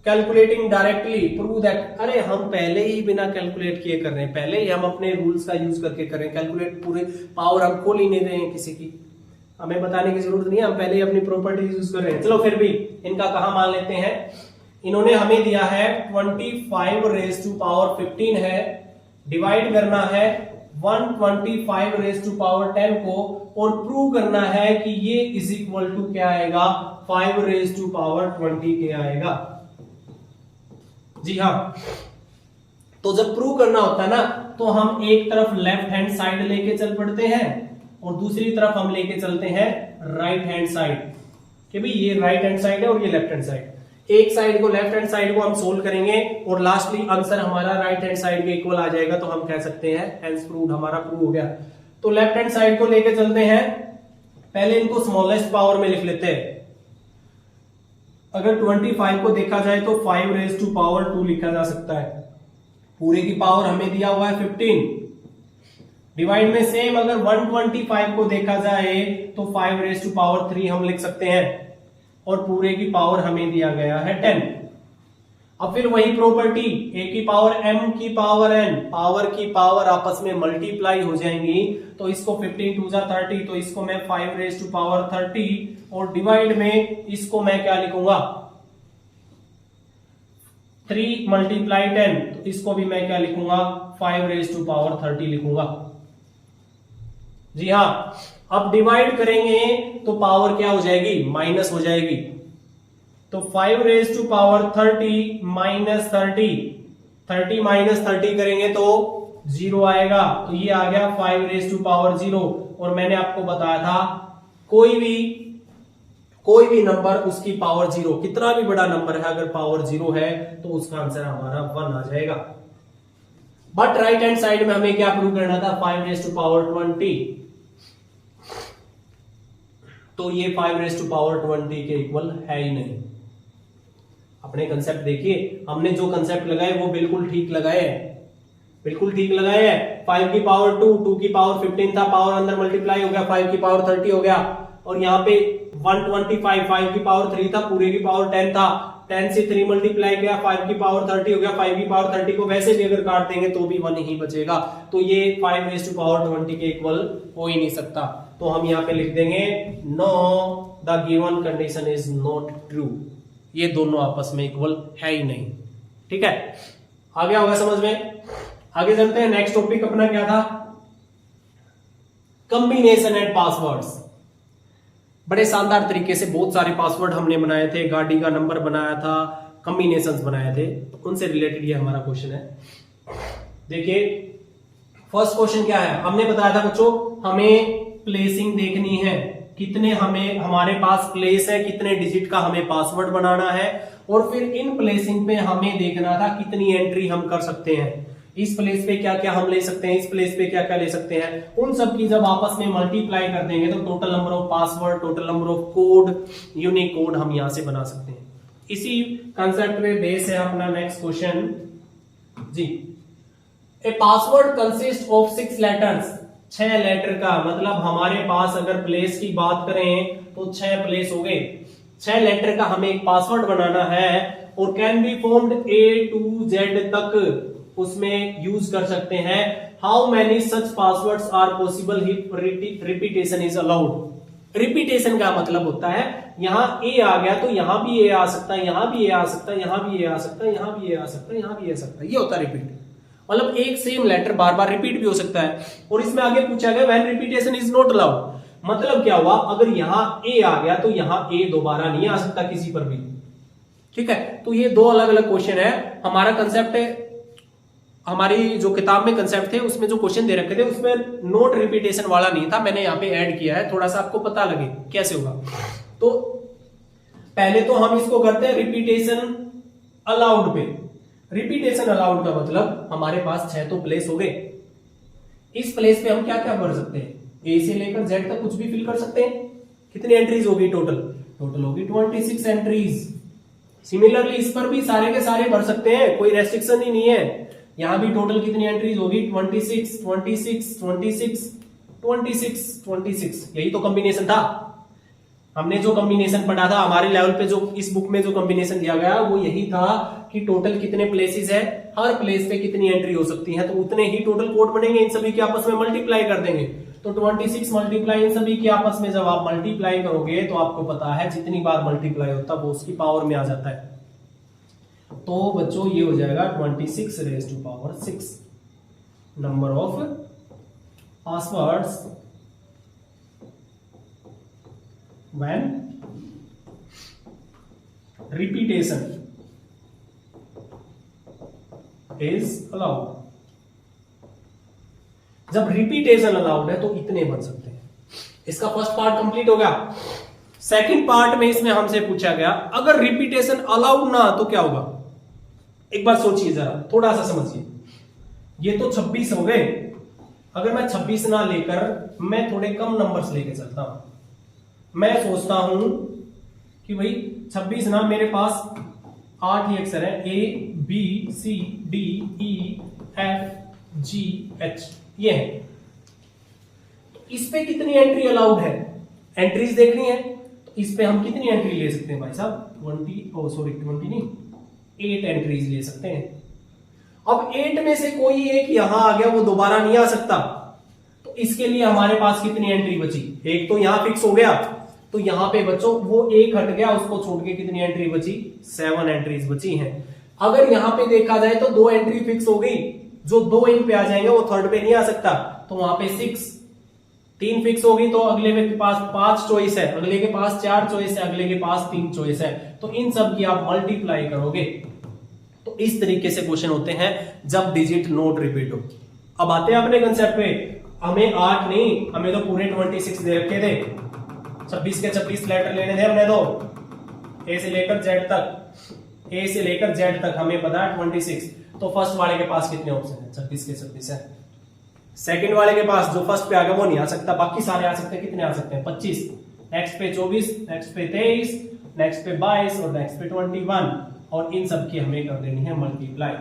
S1: calculating directly prove that. अरे हम पहले ही बिना कैलकुलेट किए कर रहे हैं, पहले ही हम अपने रूल्स का यूज करके कर रहे हैं, कैलकुलेट पूरे पावर हम खोल ही नहीं रहे हैं किसी की, हमें बताने की जरूरत नहीं है, हम पहले ही अपनी प्रॉपर्टीज यूज कर रहे हैं। चलो फिर भी इनका कहां मान लेते हैं। इन्होंने हमें दिया है 25 रेज टू पावर 15 है, डिवाइड करना है 125 रेज टू पावर 10 को, और प्रूव करना है कि ये इज इक्वल टू क्या आएगा, 5 रेज टू पावर 20 के आएगा। जी हाँ, तो जब प्रूव करना होता है ना, तो हम एक तरफ लेफ्ट हैंड साइड लेके चल पड़ते हैं और दूसरी तरफ हम लेके चलते हैं राइट हैंड साइड, कि भाई ये राइट हैंड साइड है और ये लेफ्ट हैंड साइड। एक साइड को, लेफ्ट हैंड साइड को हम सोल्व करेंगे और लास्टली आंसर हमारा राइट हैंड साइड के इक्वल आ जाएगा, तो हम कह सकते हैं हेंस प्रूव्ड, हमारा प्रूव हो गया। तो लेफ्ट हैंड साइड को लेके चलते हैं, पहले इनको स्मॉलेस्ट पावर में लिख लेते हैं। अगर 25 को देखा जाए तो 5 रेज टू पावर 2 लिखा जा सकता है, पूरे की पावर हमें दिया हुआ है 15, डिवाइड में सेम अगर 125 को देखा जाए तो 5 रेज टू पावर 3 हम लिख सकते हैं, और पूरे की पावर हमें दिया गया है 10। अब फिर वही प्रॉपर्टी, a की पावर m की पावर n, पावर की पावर आपस में मल्टीप्लाई हो जाएंगी, तो इसको 15 2 जा 30, तो इसको मैं 5 रेज टू पावर 30, और डिवाइड में इसको मैं क्या लिखूंगा, 3 मल्टीप्लाई 10, तो इसको भी मैं क्या लिखूंगा, 5 रेज टू पावर 30 लिखूंगा। जी हाँ, अब डिवाइड करेंगे तो पावर क्या हो जाएगी, माइनस हो जाएगी, तो 5 raise to power 30 minus 30 minus 30 करेंगे तो 0 आएगा, तो ये आ गया 5 रेज टू पावर 0। और मैंने आपको बताया था कोई भी नंबर उसकी पावर 0, कितना भी बड़ा नंबर है, अगर पावर 0 है तो उसका आंसर हमारा 1 आ जाएगा। बट राइट हैंड साइड में हमें क्या प्रूव करना था, 5 रेज टू पावर 20, तो ये 5 रेज टू पावर 20 के इक्वल है ही नहीं। अपने कंसेप्ट देखिए, हमने जो कंसेप्ट लगाए वो बिल्कुल ठीक लगाए हैं, बिल्कुल ठीक लगाए हैं। 5 की पावर 2 की पावर 15 था, पावर अंदर मल्टीप्लाई हो गया, 5 की पावर 30 हो गया, और यहाँ पे 125 5 की पावर 3 था, पूरे की पावर 10 था, 10 से 3 मल्टीप्लाई किया, 5 की पावर 30 हो गया, 5 की पावर 30 को वैसे भी अगर काट देंगे तो भी 1 ही बचेगा, तो ये 5 रेज टू पावर 20 के इक्वल हो ही नहीं सकता। तो हम यहाँ पे लिख देंगे no, the given condition is not true, ये दोनों आपस में इक्वल है ही नहीं। ठीक है, आ गया होगा समझ में। आगे चलते हैं, नेक्स्ट टॉपिक अपना क्या था, कॉम्बिनेशन एंड पासवर्ड्स। बड़े शानदार तरीके से बहुत सारे पासवर्ड हमने बनाए थे, गाड़ी का नंबर बनाया था, कॉम्बिनेशंस बनाए थे, तो उनसे रिलेटेड ये हमारा क्वेश्चन है। देखिए फर्स्ट क्वेश्चन क्या है, हमने बताया था बच्चों हमें प्लेसिंग देखनी है, कितने हमारे पास प्लेस है, कितने डिजिट का हमें पासवर्ड बनाना है, और फिर इन प्लेसिंग पे हमें देखना था कितनी एंट्री हम कर सकते हैं, इस प्लेस पे क्या क्या हम ले सकते हैं, इस प्लेस पे क्या क्या ले सकते हैं, उन सब की जब आपस में मल्टीप्लाई कर देंगे तो total number of password, total number of code, unique code हम यहां से बना सकते हैं। इसी कंसेप्ट में बेस है अपना नेक्स्ट क्वेश्चन जी। A password consist of 6 letters, 6 letter का मतलब हमारे पास अगर प्लेस की बात करें तो 6 प्लेस हो गए, 6 लेटर का हमें एक पासवर्ड बनाना है, और can be formed A to Z तक, उसमें यूज कर सकते हैं। How many such passwords are possible if repetition is allowed. Repetition का मतलब होता है यहां ए आ गया तो यहां भी ए आ सकता है, यहां भी ए आ सकता है, यहां भी ए आ सकता है, यहां भी ए आ सकता है, यहां भी ए आ सकता है। ये होता है रिपीट, मतलब एक सेम लेटर बार बार रिपीट भी हो सकता है। और इसमें आगे पूछा गया when repetition is not allowed, मतलब क्या हुआ, अगर यहां ए आ गया तो यहां ए दोबारा नहीं आ सकता किसी पर भी। ठीक है, तो ये दो अलग अलग क्वेश्चन है। हमारा कंसेप्ट है, हमारी जो किताब में कंसेप्ट थे उसमें जो क्वेश्चन दे रखे थे उसमें नोट रिपीटेशन वाला नहीं था, मैंने यहाँ पे ऐड किया है थोड़ा सा आपको पता लगे कैसे होगा। तो पहले तो हम इसको करते हैं रिपीटेशन अलाउड पे। रिपीटेशन अलाउड का मतलब हमारे पास 6 तो प्लेस हो गए, इस प्लेस पे हम क्या क्या भर सकते हैं, ए से लेकर जेड तक कुछ भी फिल कर सकते हैं। कितनी एंट्रीज होगी टोटल, टोटल होगी 26 एंट्रीज। सिमिलरली इस पर भी सारे के सारे भर सकते हैं, कोई रेस्ट्रिक्शन ही नहीं है। यहां भी टोटल कितनी एंट्रीज होगी 26 26 26 26 26। यही तो कॉम्बिनेशन था, हमने जो कॉम्बिनेशन पढ़ा था हमारे लेवल पे, जो इस बुक में जो कॉम्बिनेशन दिया गया वो यही था कि टोटल कितने प्लेसेस है, हर प्लेस पे कितनी एंट्री हो सकती है, तो उतने ही टोटल कोड बनेंगे। इन सभी के आपस में मल्टीप्लाई कर देंगे तो 26 मल्टीप्लाई इन सभी के आपस में जब आप मल्टीप्लाई करोगे तो आपको पता है जितनी बार मल्टीप्लाई होता है वो उसकी पावर में आ जाता है। तो बच्चों ये हो जाएगा 26 raise to power 6 number of passwords when repetition is allowed. जब रिपीटेशन अलाउड है तो इतने बन सकते हैं। इसका फर्स्ट पार्ट कंप्लीट हो गया। सेकंड पार्ट में इसमें हमसे पूछा गया अगर रिपीटेशन अलाउड ना तो क्या होगा। एक बार सोचिए जरा, थोड़ा सा समझिए। ये तो 26 हो गए, अगर मैं 26 ना लेकर मैं थोड़े कम नंबर्स लेके चलता हूं, मैं सोचता हूं कि भाई 26 ना मेरे पास 8 ही अक्षर है, A B C D E F G H, ये है। तो इस पे कितनी एंट्री अलाउड है, एंट्रीज देखनी है तो इस पे हम कितनी एंट्री ले सकते हैं भाई साहब 20 नहीं 8 एंट्रीज ले सकते हैं। अब 8 में से कोई एक यहां आ गया वो दोबारा नहीं आ सकता, तो इसके लिए हमारे पास कितनी एंट्री बची, एक तो यहां फिक्स हो गया, तो यहां पे बच्चों वो एक हट गया, उसको छोड़ के कितनी एंट्री बची 7 एंट्रीज बची हैं। अगर यहां पे देखा जाए तो 2 एंट्री फिक्स हो गई, जो 2 इन पे आ जाएंगे वो थर्ड पे नहीं आ सकता, तो वहां पे 6 3 फिक्स होगी, तो अगले के पास 5 चॉइस है, अगले के पास 4 चॉइस है, अगले के पास 3 चॉइस है, तो इन सब की आप मल्टीप्लाई करोगे तो इस तरीके से क्वेश्चन होते हैं जब डिजिट नोट रिपीट हो। अब आते हैं अपने कंसेप्ट पे, हमें 8 नहीं, हमें तो पूरे 26 दे रखे थे, 26 के 26 लेटर लेने थे हमने, तो ए से लेकर जेड तक, ए से लेकर जेड तक हमें पता है 26। तो फर्स्ट वाले के पास कितने ऑप्शन है 26 के 26 है। सेकंड वाले के पास जो फर्स्ट पे आ गया वो नहीं आ सकता, बाकी सारे आ सकते हैं। कितने आ सकते हैं 25, नेक्स्ट पे 24, नेक्स्ट पे 23, नेक्स्ट पे 22 और नेक्स्ट पे 21, और इन सब की हमें कर देनी है मल्टीप्लाई।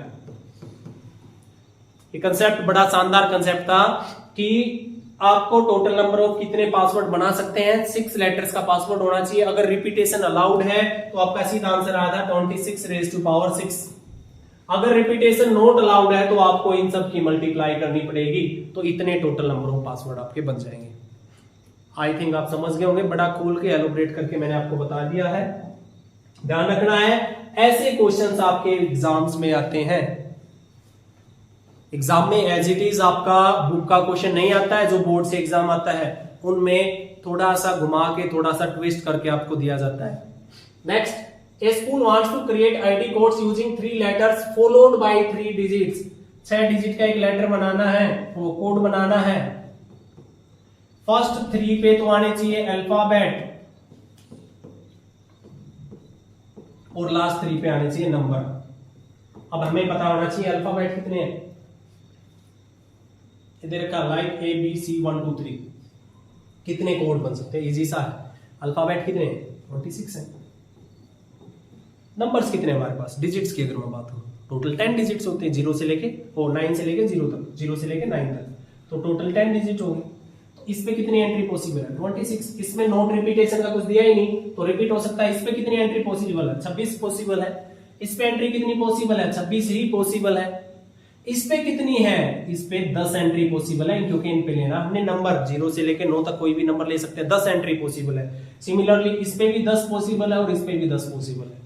S1: ये कंसेप्ट बड़ा शानदार कंसेप्ट था कि आपको टोटल नंबर ऑफ कितने पासवर्ड बना सकते हैं, 6 लेटर्स का पासवर्ड होना चाहिए। अगर रिपीटेशन अलाउड है तो आपका सीधा आंसर आया था 26 रेज़ टू पावर 6। अगर रिपीटेशन नॉट अलाउड है तो आपको इन सब की मल्टीप्लाई करनी पड़ेगी, तो इतने टोटल नंबर ऑफ पासवर्ड आपके बन जाएंगे। आई थिंक आप समझ गए होंगे, बड़ा खोल के एलोबरेट करके मैंने आपको बता दिया है। ध्यान रखना है ऐसे क्वेश्चंस आपके एग्जाम्स में आते हैं। एग्जाम में एज इट इज आपका बुक का क्वेश्चन नहीं आता है, जो बोर्ड से एग्जाम आता है उनमें थोड़ा सा घुमा के थोड़ा सा ट्विस्ट करके आपको दिया जाता है। Next, A school wants to create ID codes using 3 letters followed by 3 digits। 6 digit का एक लेटर बनाना है, वो कोड बनाना है। फर्स्ट 3 पे तो आने चाहिए अल्फाबेट और लास्ट 3 पे आने चाहिए नंबर। अब हमें पता होना चाहिए अल्फाबेट कितने हैं, इधर का लाइक A B C 1 2 3 कितने कोड बन सकते हैं, इजी सा है। अल्फाबेट कितने हैं 26 है। नंबर्स कितने हमारे पास, डिजिट्स की अगर मैं बात करूं टोटल 10 डिजिट्स होते हैं, 0 से लेके 9 से लेके 0 तक, 0 से लेके 9 तक, तो टोटल 10 डिजिट होंगे। तो इस पे कितनी एंट्री पॉसिबल है 26। इसमें नोट रिपीटेशन का कुछ दिया ही नहीं तो रिपीट हो सकता है। इस पे कितनी एंट्री पॉसिबल है 26 पॉसिबल है। इस पे एंट्री कितनी पॉसिबल है 26 ही पॉसिबल है। इस पे कितनी है, इस पे 10 एंट्री पॉसिबल है, क्योंकि इन पे लेना हमने नंबर 0 से लेकर 9 तक कोई भी नंबर ले सकते हैं, 10 एंट्री पॉसिबल है। सिमिलरली इस पे भी 10 पॉसिबल है और इस पे भी 10 पॉसिबल है।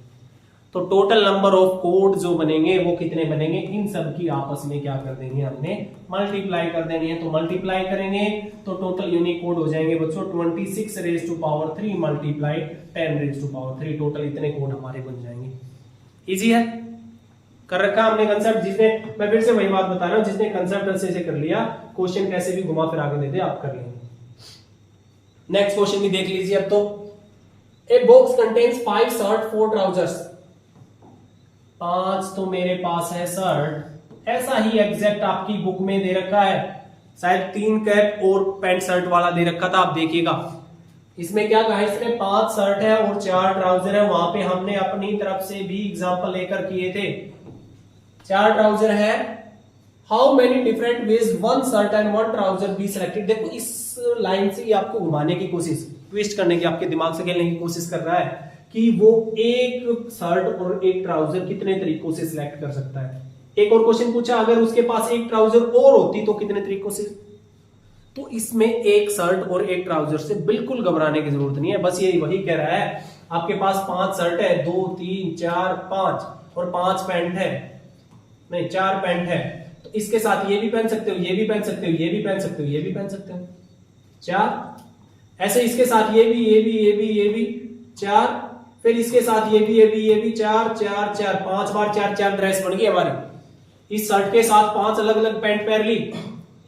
S1: तो टोटल नंबर ऑफ कोड जो बनेंगे वो कितने बनेंगे, इन सब की आपस में क्या कर देंगे, हमने मल्टीप्लाई कर देनी है। तो मल्टीप्लाई करेंगे तो टोटल यूनिक कोड हो जाएंगे बच्चों 26 raise to power 3 multiply 10 raise to power 3, total इतने कोड हमारे बन जाएंगे। इजी है, कर रखा हमने कंसेप्ट। जिसने, मैं फिर से वही बात बता रहा हूं, जिसने कंसेप्ट अच्छे से कर लिया, क्वेश्चन कैसे भी घुमा फिर आगे दे दे आप कर लेंगे। नेक्स्ट क्वेश्चन भी देख लीजिए अब तो। A box contains 5 shirt 4 trousers, 5 तो मेरे पास है शर्ट, ऐसा ही एग्जैक्ट आपकी बुक में दे रखा है, शायद 3 कैप और पैंट शर्ट वाला दे रखा था, आप देखिएगा। इसमें क्या कहा, इसमें 5 शर्ट है और 4 ट्राउजर है। वहां पे हमने अपनी तरफ से भी एग्जांपल लेकर किए थे। 4 ट्राउजर है, how many different ways 1 shirt and 1 trouser be selected. देखो इस लाइन से ही आपको घुमाने की कोशिश, ट्विस्ट करने की, आपके दिमाग से खेलने की कोशिश कर रहा है कि वो एक शर्ट और एक ट्राउजर कितने तरीकों से सिलेक्ट कर सकता है। एक और क्वेश्चन पूछा, अगर उसके पास एक ट्राउजर और होती तो कितने तरीकों से। तो इसमें एक शर्ट और एक ट्राउजर से बिल्कुल घबराने की जरूरत नहीं है, बस ये वही कह रहा है आपके पास 5 शर्ट है, 2 3 4 5 और 5 पैंट है, नहीं 4 पैंट है, तो इसके साथ ये भी पहन सकते हो, ये भी पहन सकते हो, ये भी पहन सकते हो, ये भी पहन सकते हो, 4। ऐसे इसके साथ ये भी, ये भी, ये भी, ये भी 4, फिर इसके साथ ये भी, ये भी, ये भी 4 4 4, 5 बार 4 4 ड्रेस बन गई हमारी। इस शर्ट के साथ 5 अलग अलग पैंट पहन ली,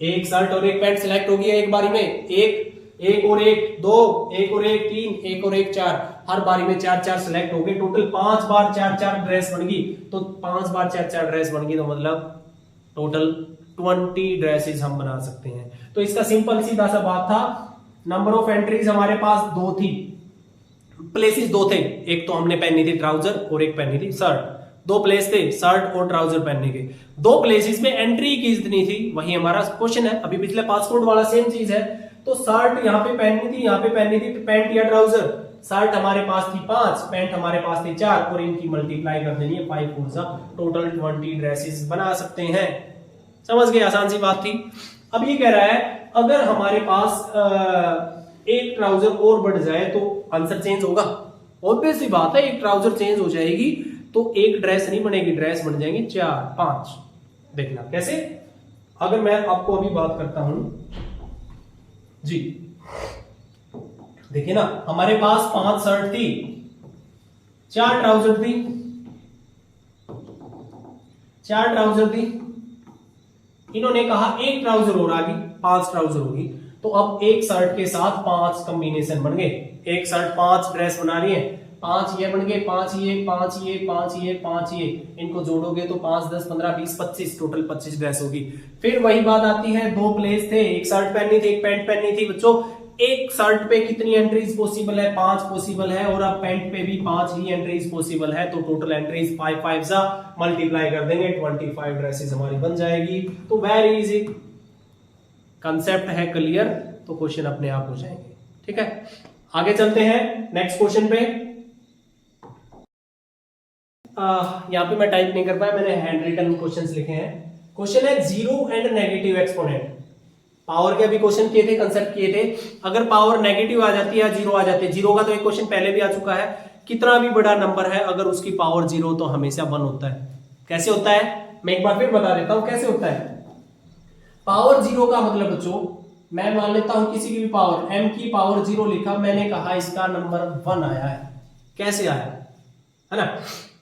S1: एक शर्ट और एक पैंट सिलेक्ट हो गया एक बारी में, एक और एक 2, एक और एक 3, एक और एक 4, हर बारी में 4 4 सिलेक्ट हो गए, टोटल 5 बार 4 4 ड्रेस बन गई। तो 5 बार 4 4 ड्रेस बन गई, तो मतलब टोटल 20 ड्रेसेस हम बना सकते हैं। तो इसका सिंपल सीधा सा बात था, नंबर ऑफ एंट्रीज हमारे पास 2 थी, प्लेसेस 2 थे, एक तो हमने पहनी थी ट्राउजर और एक पहनी थी शर्ट, 2 प्लेस थे शर्ट और ट्राउजर पहनने के। 2 प्लेसेस में एंट्री कितनी थी, वही हमारा क्वेश्चन है। अभी पिछले पासपोर्ट वाला सेम चीज है। तो शर्ट यहाँ पे पहननी थी, यहाँ पे पहननी थी पैंट या ट्राउजर। शर्ट हमारे पास थी 5, पैंट हमारे पास थी 4, और इनकी मल्टीप्लाई कर देनी है 5 4 सा, टोटल 20 ड्रेसेस बना सकते हैं। समझ गए, आसान सी बात थी। अब ये कह रहा है अगर हमारे पास एक ट्राउजर और बढ़ जाए तो आंसर चेंज होगा। ऑब्वियस सी बात है, एक ट्राउजर चेंज हो जाएगी तो एक ड्रेस नहीं बनेगी, ड्रेस बन जाएंगी 4 5। देखना कैसे, अगर मैं आपको अभी बात करता हूं जी, देखिए ना, हमारे पास 5 शर्ट थी, 4 ट्राउजर थी, 4 ट्राउजर थी। इन्होंने कहा एक ट्राउजर और आ गई, 5 ट्राउजर होगी। तो अब एक शर्ट के साथ 5 कॉम्बिनेशन बन गए, एक शर्ट 5 ड्रेस बना रही है, 5 ये बन गए, 5 ये, 5 ये, 5 ये, 5 ये, इनको जोड़ोगे तो 5 10 15 20 25, टोटल 25 ड्रेस होगी। फिर वही बात आती है, 2 प्लेस थे, एक शर्ट पहननी थी, एक पैंट पहननी थी। बच्चों एक शर्ट पे कितनी एंट्रीज पॉसिबल है, 5 पॉसिबल है, और अब पैंट पे भी 5 ही एंट्रीज पॉसिबल है। तो टोटल एंट्रीज 5 5 सा मल्टीप्लाई कर देंगे, 25 ड्रेसेस हमारी बन जाएगी। तो वेरी इजी, कंसेप्ट है क्लियर, तो क्वेश्चन अपने आप हो जाएंगे। ठीक है, आगे चलते हैं नेक्स्ट क्वेश्चन पे। यहां पे मैं टाइप नहीं कर पाया, मैंने हैंड रिटन क्वेश्चंस लिखे हैं। क्वेश्चन है zero and negative exponent. Power के अभी क्वेश्चन किए थे, कंसेप्ट किए थे। अगर पावर नेगेटिव आ जाती है या जीरो आ जाती है, जीरो का तो एक क्वेश्चन पहले भी आ चुका है, कितना भी बड़ा नंबर है अगर उसकी पावर जीरो तो हमेशा 1 होता है। कैसे होता है, मैं एक बार फिर बता देता हूं कैसे होता है। पावर जीरो का मतलब बच्चों, मैं मान लेता हूं किसी की भी पावर, m की पावर 0 लिखा, मैंने कहा इसका नंबर 1 आया है। कैसे आया है ना,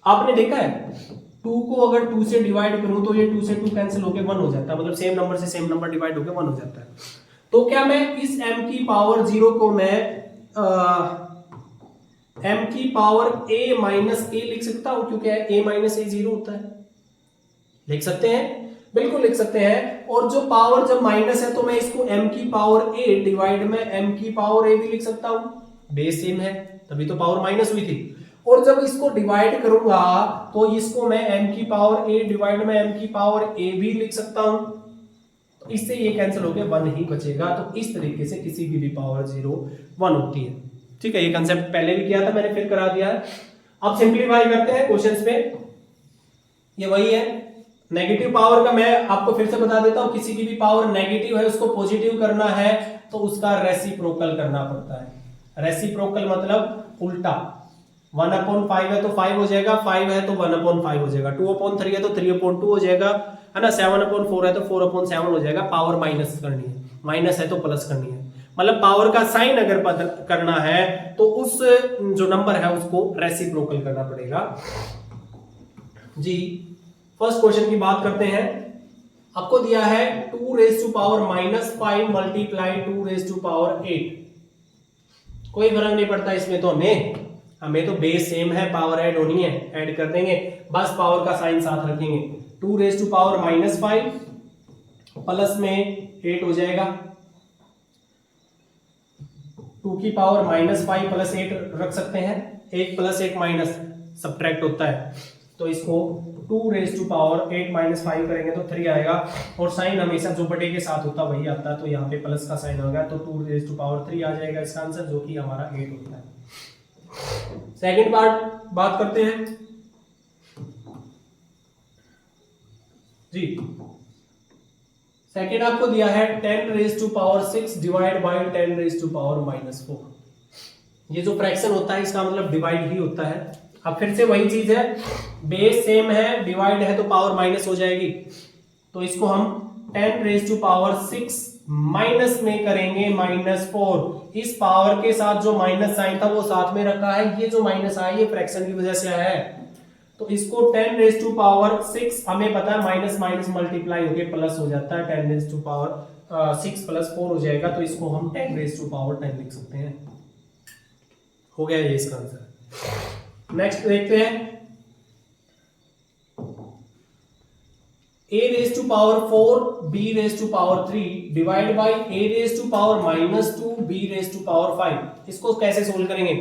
S1: आपने देखा है 2 को अगर 2 से डिवाइड करूं तो ये 2 से 2 कैंसिल होकर 1 हो जाता है, मतलब सेम नंबर से सेम नंबर डिवाइड होकर 1 हो जाता है। तो क्या मैं इस m की पावर 0 को मैं m की पावर a माइनस a लिख सकता हूं, क्योंकि a माइनस a 0 होता है। लिख सकते हैं, बिल्कुल लिख सकते हैं। और जो पावर जब माइनस है तो मैं इसको m की पावर a डिवाइड में m की पावर a भी लिख सकता हूं, बेस सेम है तभी तो पावर माइनस हुई थी। और जब इसको डिवाइड करूंगा तो इसको मैं m की पावर a डिवाइड में m की पावर a भी लिख सकता हूं, तो इससे ये कैंसिल होकर 1 ही बचेगा। तो इस तरीके से किसी की भी पावर 0 1 होती है। ठीक है, ये कंसेप्ट पहले भी किया था मैंने, फिर करा दिया है। अब सिंप्लीफाई करते हैं क्वेश्चंस पे। ये वही है, नेगेटिव पावर का मैं आपको फिर से बता देता हूं, किसी की भी पावर नेगेटिव है उसको पॉजिटिव करना है तो उसका रेसिप्रोकल करना पड़ता है। रेसिप्रोकल मतलब उल्टा। 1/5 है तो 5 हो जाएगा, 5 है तो 1/5 हो जाएगा, 2/3 है तो 3/2 हो जाएगा, है ना, 7/4 है तो 4/7 हो जाएगा। पावर माइनस करनी है, माइनस है तो प्लस करनी है, मतलब पावर का साइन अगर करना है तो उस जो नंबर है उसको रेसिप्रोकल करना पड़ेगा। जी फर्स्ट क्वेश्चन की बात करते हैं। आपको दिया है 2⁻⁻5 मल्टीप्लाई 2⁻8। कोई फर्क नहीं पड़ता इसमें, तो हमें तो बेस सेम है, पावर ऐड होनी है, ऐड कर देंगे, बस पावर का साइन साथ रखेंगे। 2⁻⁻5 प्लस में 8 हो जाएगा, 2 की पावर -5 प्लस 8 रख सकते हैं, 1 प्लस 1 माइनस सब्ट्रैक्ट होता है, तो इसको 2⁻8 - 5 करेंगे तो 3 आएगा, और साइन हमेशा जो बटे के साथ होता वही आता है, तो यहाँ पे प्लस का साइन आ गया, तो 2⁻3 आ जाएगा इसका आंसर, जो कि हमारा 8 होता है। सेकंड पार्ट बात करते हैं जी। सेकंड आपको दिया है 10⁻6 डिवाइड बाय 10⁻⁻4। ये जो फ्रैक्शन होता है इसका मतलब डिवाइड ही होता है। अब फिर से वही चीज है, बेस सेम है, डिवाइड है तो पावर माइनस हो जाएगी, तो इसको हम 10⁻6 माइनस में करेंगे -4। इस पावर के साथ जो माइनस साइन था वो साथ में रखा है, ये जो माइनस आया ये फ्रैक्शन की वजह से आया है, तो इसको 10⁻6 हमें पता है माइनस माइनस मल्टीप्लाई होके प्लस हो जाता है, 10⁻6 + 4 हो जाएगा, तो इसको हम 10⁻10 लिख सकते हैं। हो गया ये इसका आंसर। नेक्स्ट देखते हैं, a⁴ b⁴ divide by a⁻⁻2 b⁻5। इसको कैसे सोल्व करेंगे?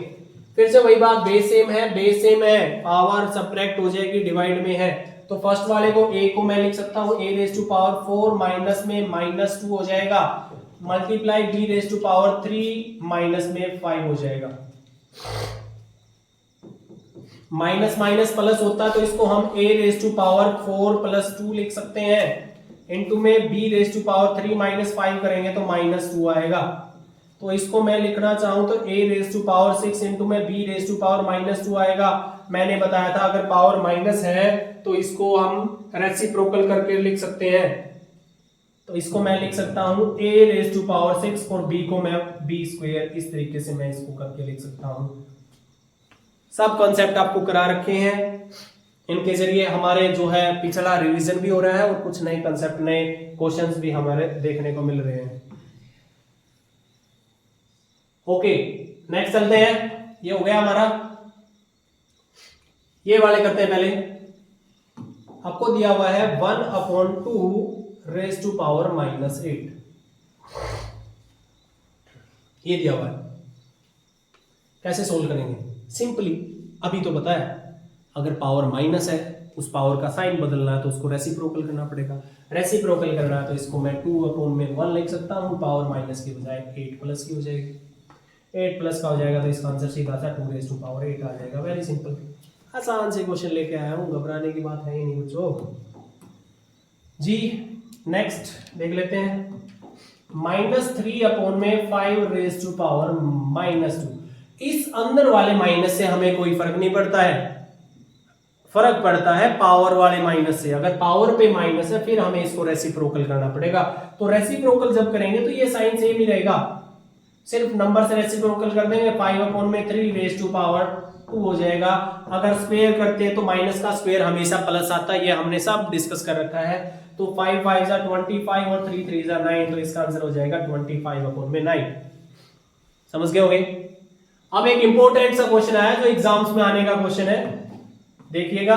S1: फिर से वही बात, बेस सेम है, बेस सेम है, पावर सब्ट्रैक्ट हो जाएगी, डिवाइड में है, तो फर्स्ट वाले को a को मैं लिख सकता हूं a⁻4 माइनस में -2 हो जाएगा, मल्टीप्लाई b⁻3 माइनस में 5 हो जाएगा। माइनस माइनस प्लस होता है तो इसको हम a⁻4 + 2 लिख सकते हैं, इनटू में b⁻3 - 5 करेंगे तो -2 आएगा, तो इसको मैं लिखना चाहूं तो a⁻6 इनटू में b⁻−2 आएगा। मैंने बताया था अगर पावर माइनस है तो इसको हम रेसिप्रोकल करके लिख सकते हैं, तो इसको मैं लिख सकता हूं a⁻6 और b को मैं b², इस तरीके से मैं इसको करके लिख सकता हूं। सब कॉन्सेप्ट आपको करा रखे हैं, इनके जरिए हमारे जो है पिछला रिवीजन भी हो रहा है और कुछ नए कॉन्सेप्ट, नए क्वेश्चंस भी हमारे देखने को मिल रहे हैं। ओके नेक्स्ट चलते हैं, ये हो गया हमारा, ये वाले करते हैं पहले। आपको दिया हुआ है 1/2⁻⁻8, ये दिया हुआ है, कैसे सोल्व करेंगे? सिंपली अभी तो पता है, अगर पावर माइनस है उस पावर का साइन बदलना है तो उसको रेसिप्रोकल करना पड़ेगा, रेसिप्रोकल करना है तो इसको मैं 2/1 लिख सकता हूं, पावर माइनस की बजाय 8 प्लस की हो जाएगी, 8 प्लस का हो जाएगा तो इसका आंसर सीधा सा 2⁻8 आ जाएगा। वेरी सिंपल, आसान से क्वेश्चन लेके आया हूं, घबराने की बात है ही नहीं बच्चों जी। नेक्स्ट देख लेते हैं, -3/5⁻²। इस अंदर वाले माइनस से हमें कोई फर्क नहीं पड़ता है, फर्क पड़ता है पावर वाले माइनस से। अगर पावर पे माइनस है फिर हमें इसको रेसिप्रोकल करना पड़ेगा, तो रेसिप्रोकल जब करेंगे तो ये साइन सेम ही रहेगा, सिर्फ नंबर से रेसिप्रोकल कर देंगे, 5/3⁻² हो जाएगा। अगर स्क्वायर करते हैं तो माइनस का स्क्वायर हमेशा प्लस आता है, ये हमने सब डिस्कस कर रखा है, तो 5 5 जा 25 और 3 3 जा 9, तो इसका आंसर हो जाएगा 25/9। समझ गए होंगे? अब एक इंपॉर्टेंट सा क्वेश्चन आया जो एग्जाम्स में आने का क्वेश्चन है, देखिएगा,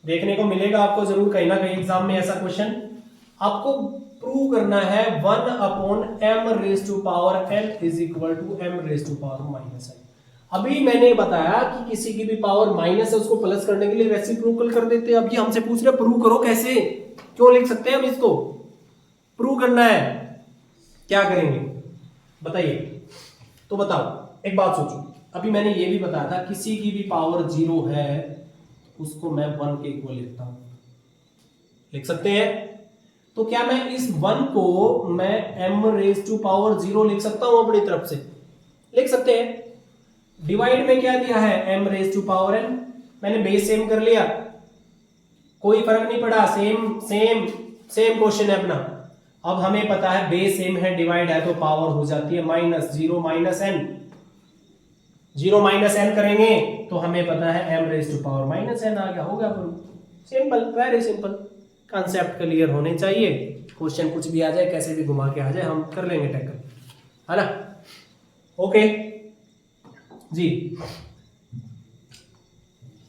S1: देखने को मिलेगा आपको जरूर कहीं ना कहीं एग्जाम में ऐसा क्वेश्चन। आपको प्रूव करना है 1/m⁻n m⁻⁻⁻n। अभी मैंने बताया कि किसी की भी पावर माइनस है उसको प्लस करने के लिए रेसिप्रोकल कर देते हैं। अब ये हमसे पूछ रहे प्रूव करो, कैसे, क्यों लिख सकते हैं हम इसको? प्रूव करना है, क्या करेंगे बताइए? तो बताओ, एक बात सोचो, अभी मैंने ये भी बताया था किसी की भी पावर 0 है उसको मैं 1 के इक्वल लिखता हूं, लिख सकते हैं। तो क्या मैं इस 1 को मैं m⁻⁴ लिख सकता हूं अपनी तरफ से? लिख सकते हैं। डिवाइड में क्या दिया है? m⁻n। मैंने बेस सेम कर लिया, कोई फर्क नहीं पड़ा, सेम क्वेश्चन है अपना। अब हमें पता है बेस सेम है, डिवाइड है तो पावर हो जाती है -0 -n। 0 -n करेंगे तो हमें पता है m⁻⁻n आ गया, हो गया। Simple, very simple. Concept clear होने चाहिए, क्वेश्चन कुछ भी आ जाए, कैसे भी घुमा के आ जाए, हम कर लेंगे टैकल, है ना। ओके जी,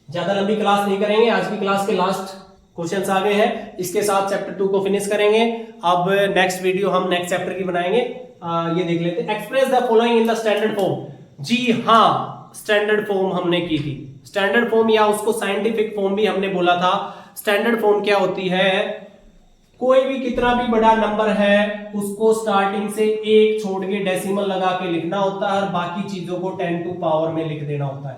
S1: ज्यादा लंबी क्लास नहीं करेंगे, आज की क्लास के लास्ट क्वेश्चंस आ गए हैं, इसके साथ चैप्टर 2 को फिनिश करेंगे। अब नेक्स्ट वीडियो हम नेक्स्ट चैप्टर की बनाएंगे। ये देख लेते हैं, express the following in the standard form. जी हाँ, स्टैंडर्ड फॉर्म हमने की थी। स्टैंडर्ड फॉर्म या उसको साइंटिफिक फॉर्म भी हमने बोला था। स्टैंडर्ड फॉर्म क्या होती है? कोई भी कितना भी बड़ा नंबर है उसको स्टार्टिंग से एक छोड़ के डेसिमल लगा के लिखना होता है और बाकी चीजों को 10 टू पावर में लिख देना होता है।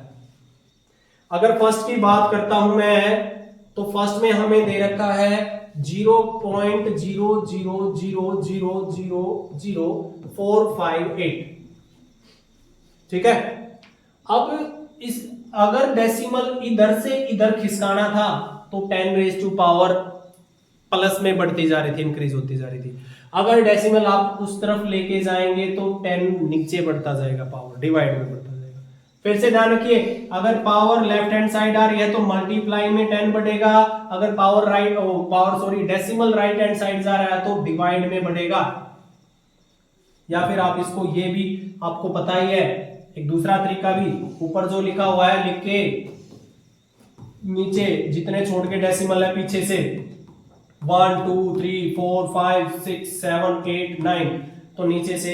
S1: अगर फर्स्ट की बात करता हूं मैं, तो फर्स्ट में हमें दे रखा है 0.000000458। ठीक है। अब इस अगर डेसिमल इधर से इधर खिसकाना था तो 10⁻⁴ प्लस में बढ़ती जा रही थी, इंक्रीज होती जा रही थी। अगर डेसिमल आप उस तरफ लेके जाएंगे तो 10 नीचे बढ़ता जाएगा, पावर डिवाइड में बढ़ता जाएगा। फिर से ध्यान रखिए, अगर पावर लेफ्ट हैंड साइड आ रही है तो मल्टीप्लाई में 10 बढ़ेगा, अगर डेसिमल राइट हैंड साइड जा रहा है तो डिवाइड में बढ़ेगा। या फिर आप इसको, ये भी आपको पता ही है, एक दूसरा तरीका भी, ऊपर जो लिखा हुआ है लिख के नीचे जितने छोड़ के डेसिमल है पीछे से 1 2 3 4 5 6 7 8 9, तो नीचे से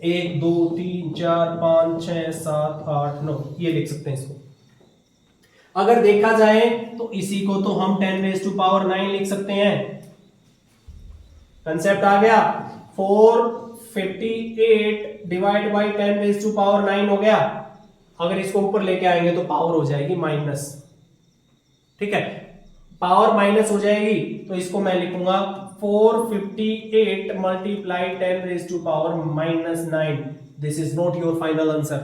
S1: 1 2 3 4 5 6 7 8 9 ये लिख सकते हैं इसको। अगर देखा जाए तो इसी को तो हम 10⁻⁹ लिख सकते हैं। कंसेप्ट आ गया। 458 डिवाइड बाई 10⁻⁹ हो गया। अगर इसको ऊपर लेके आएंगे तो पावर हो जाएगी माइनस। ठीक है, पावर माइनस हो जाएगी तो इसको मैं लिखूंगा 458 multiply 10⁻⁻�9। This is not your final answer,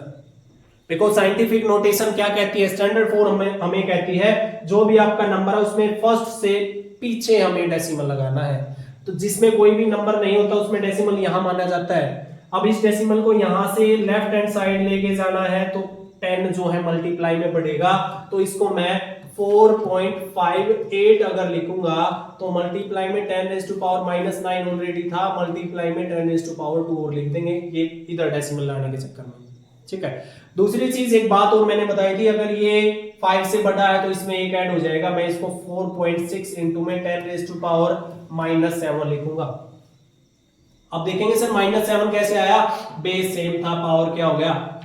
S1: because scientific notation क्या कहती है, स्टैंडर्ड फॉर्म हमें कहती है जो भी आपका नंबर है उसमें फर्स्ट से पीछे हमें डेसिमल लगाना है। तो जिसमें कोई भी नंबर नहीं होता उसमें डेसिमल यहां माना जाता है। अब इस डेसिमल को यहां से लेफ्ट हैंड साइड लेके जाना है तो 10 जो है मल्टीप्लाई में बढ़ेगा, तो इसको मैं 4.58 अगर लिखूंगा तो मल्टीप्लाई में 10⁻⁻9 ऑलरेडी था, मल्टीप्लाई में 10⁻² और लिख देंगे, ये इधर डेसिमल लाने के चक्कर में। ठीक है। दूसरी चीज, एक बात और मैंने बताई थी, अगर ये 5 से बड़ा है तो इसमें एक ऐड हो जाएगा। मैं इसको 4.6 इंटू में 10⁻⁻7 लिखूंगा। अब देखेंगे सर -7 कैसे आया, बेस सेम था, पावर क्या हो गया,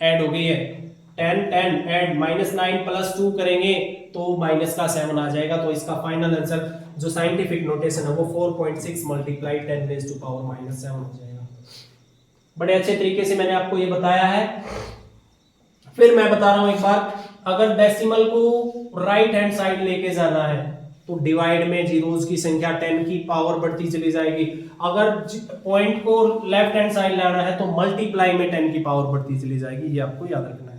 S1: ऐड हो गई है। 10 ऐड -9 प्लस 2 करेंगे तो -7 आ जाएगा। तो इसका फाइनल आंसर जो साइंटिफिक नोटेशन है वो 4.6 मल्टीप्लाई 10⁻⁻7 हो जाएगा। बड़े अच्छे तरीके से मैंने आपको ये बताया है। फिर मैं बता रहा हूं एक बार, अगर डेसिमल को राइट हैंड साइड लेके जाना है तो डिवाइड में जीरोस की संख्या 10 की पावर बढ़ती चली जाएगी। अगर पॉइंट को लेफ्ट हैंड साइड लाना है तो मल्टीप्लाई में 10 की पावर बढ़ती चली जाएगी, ये आपको याद रखना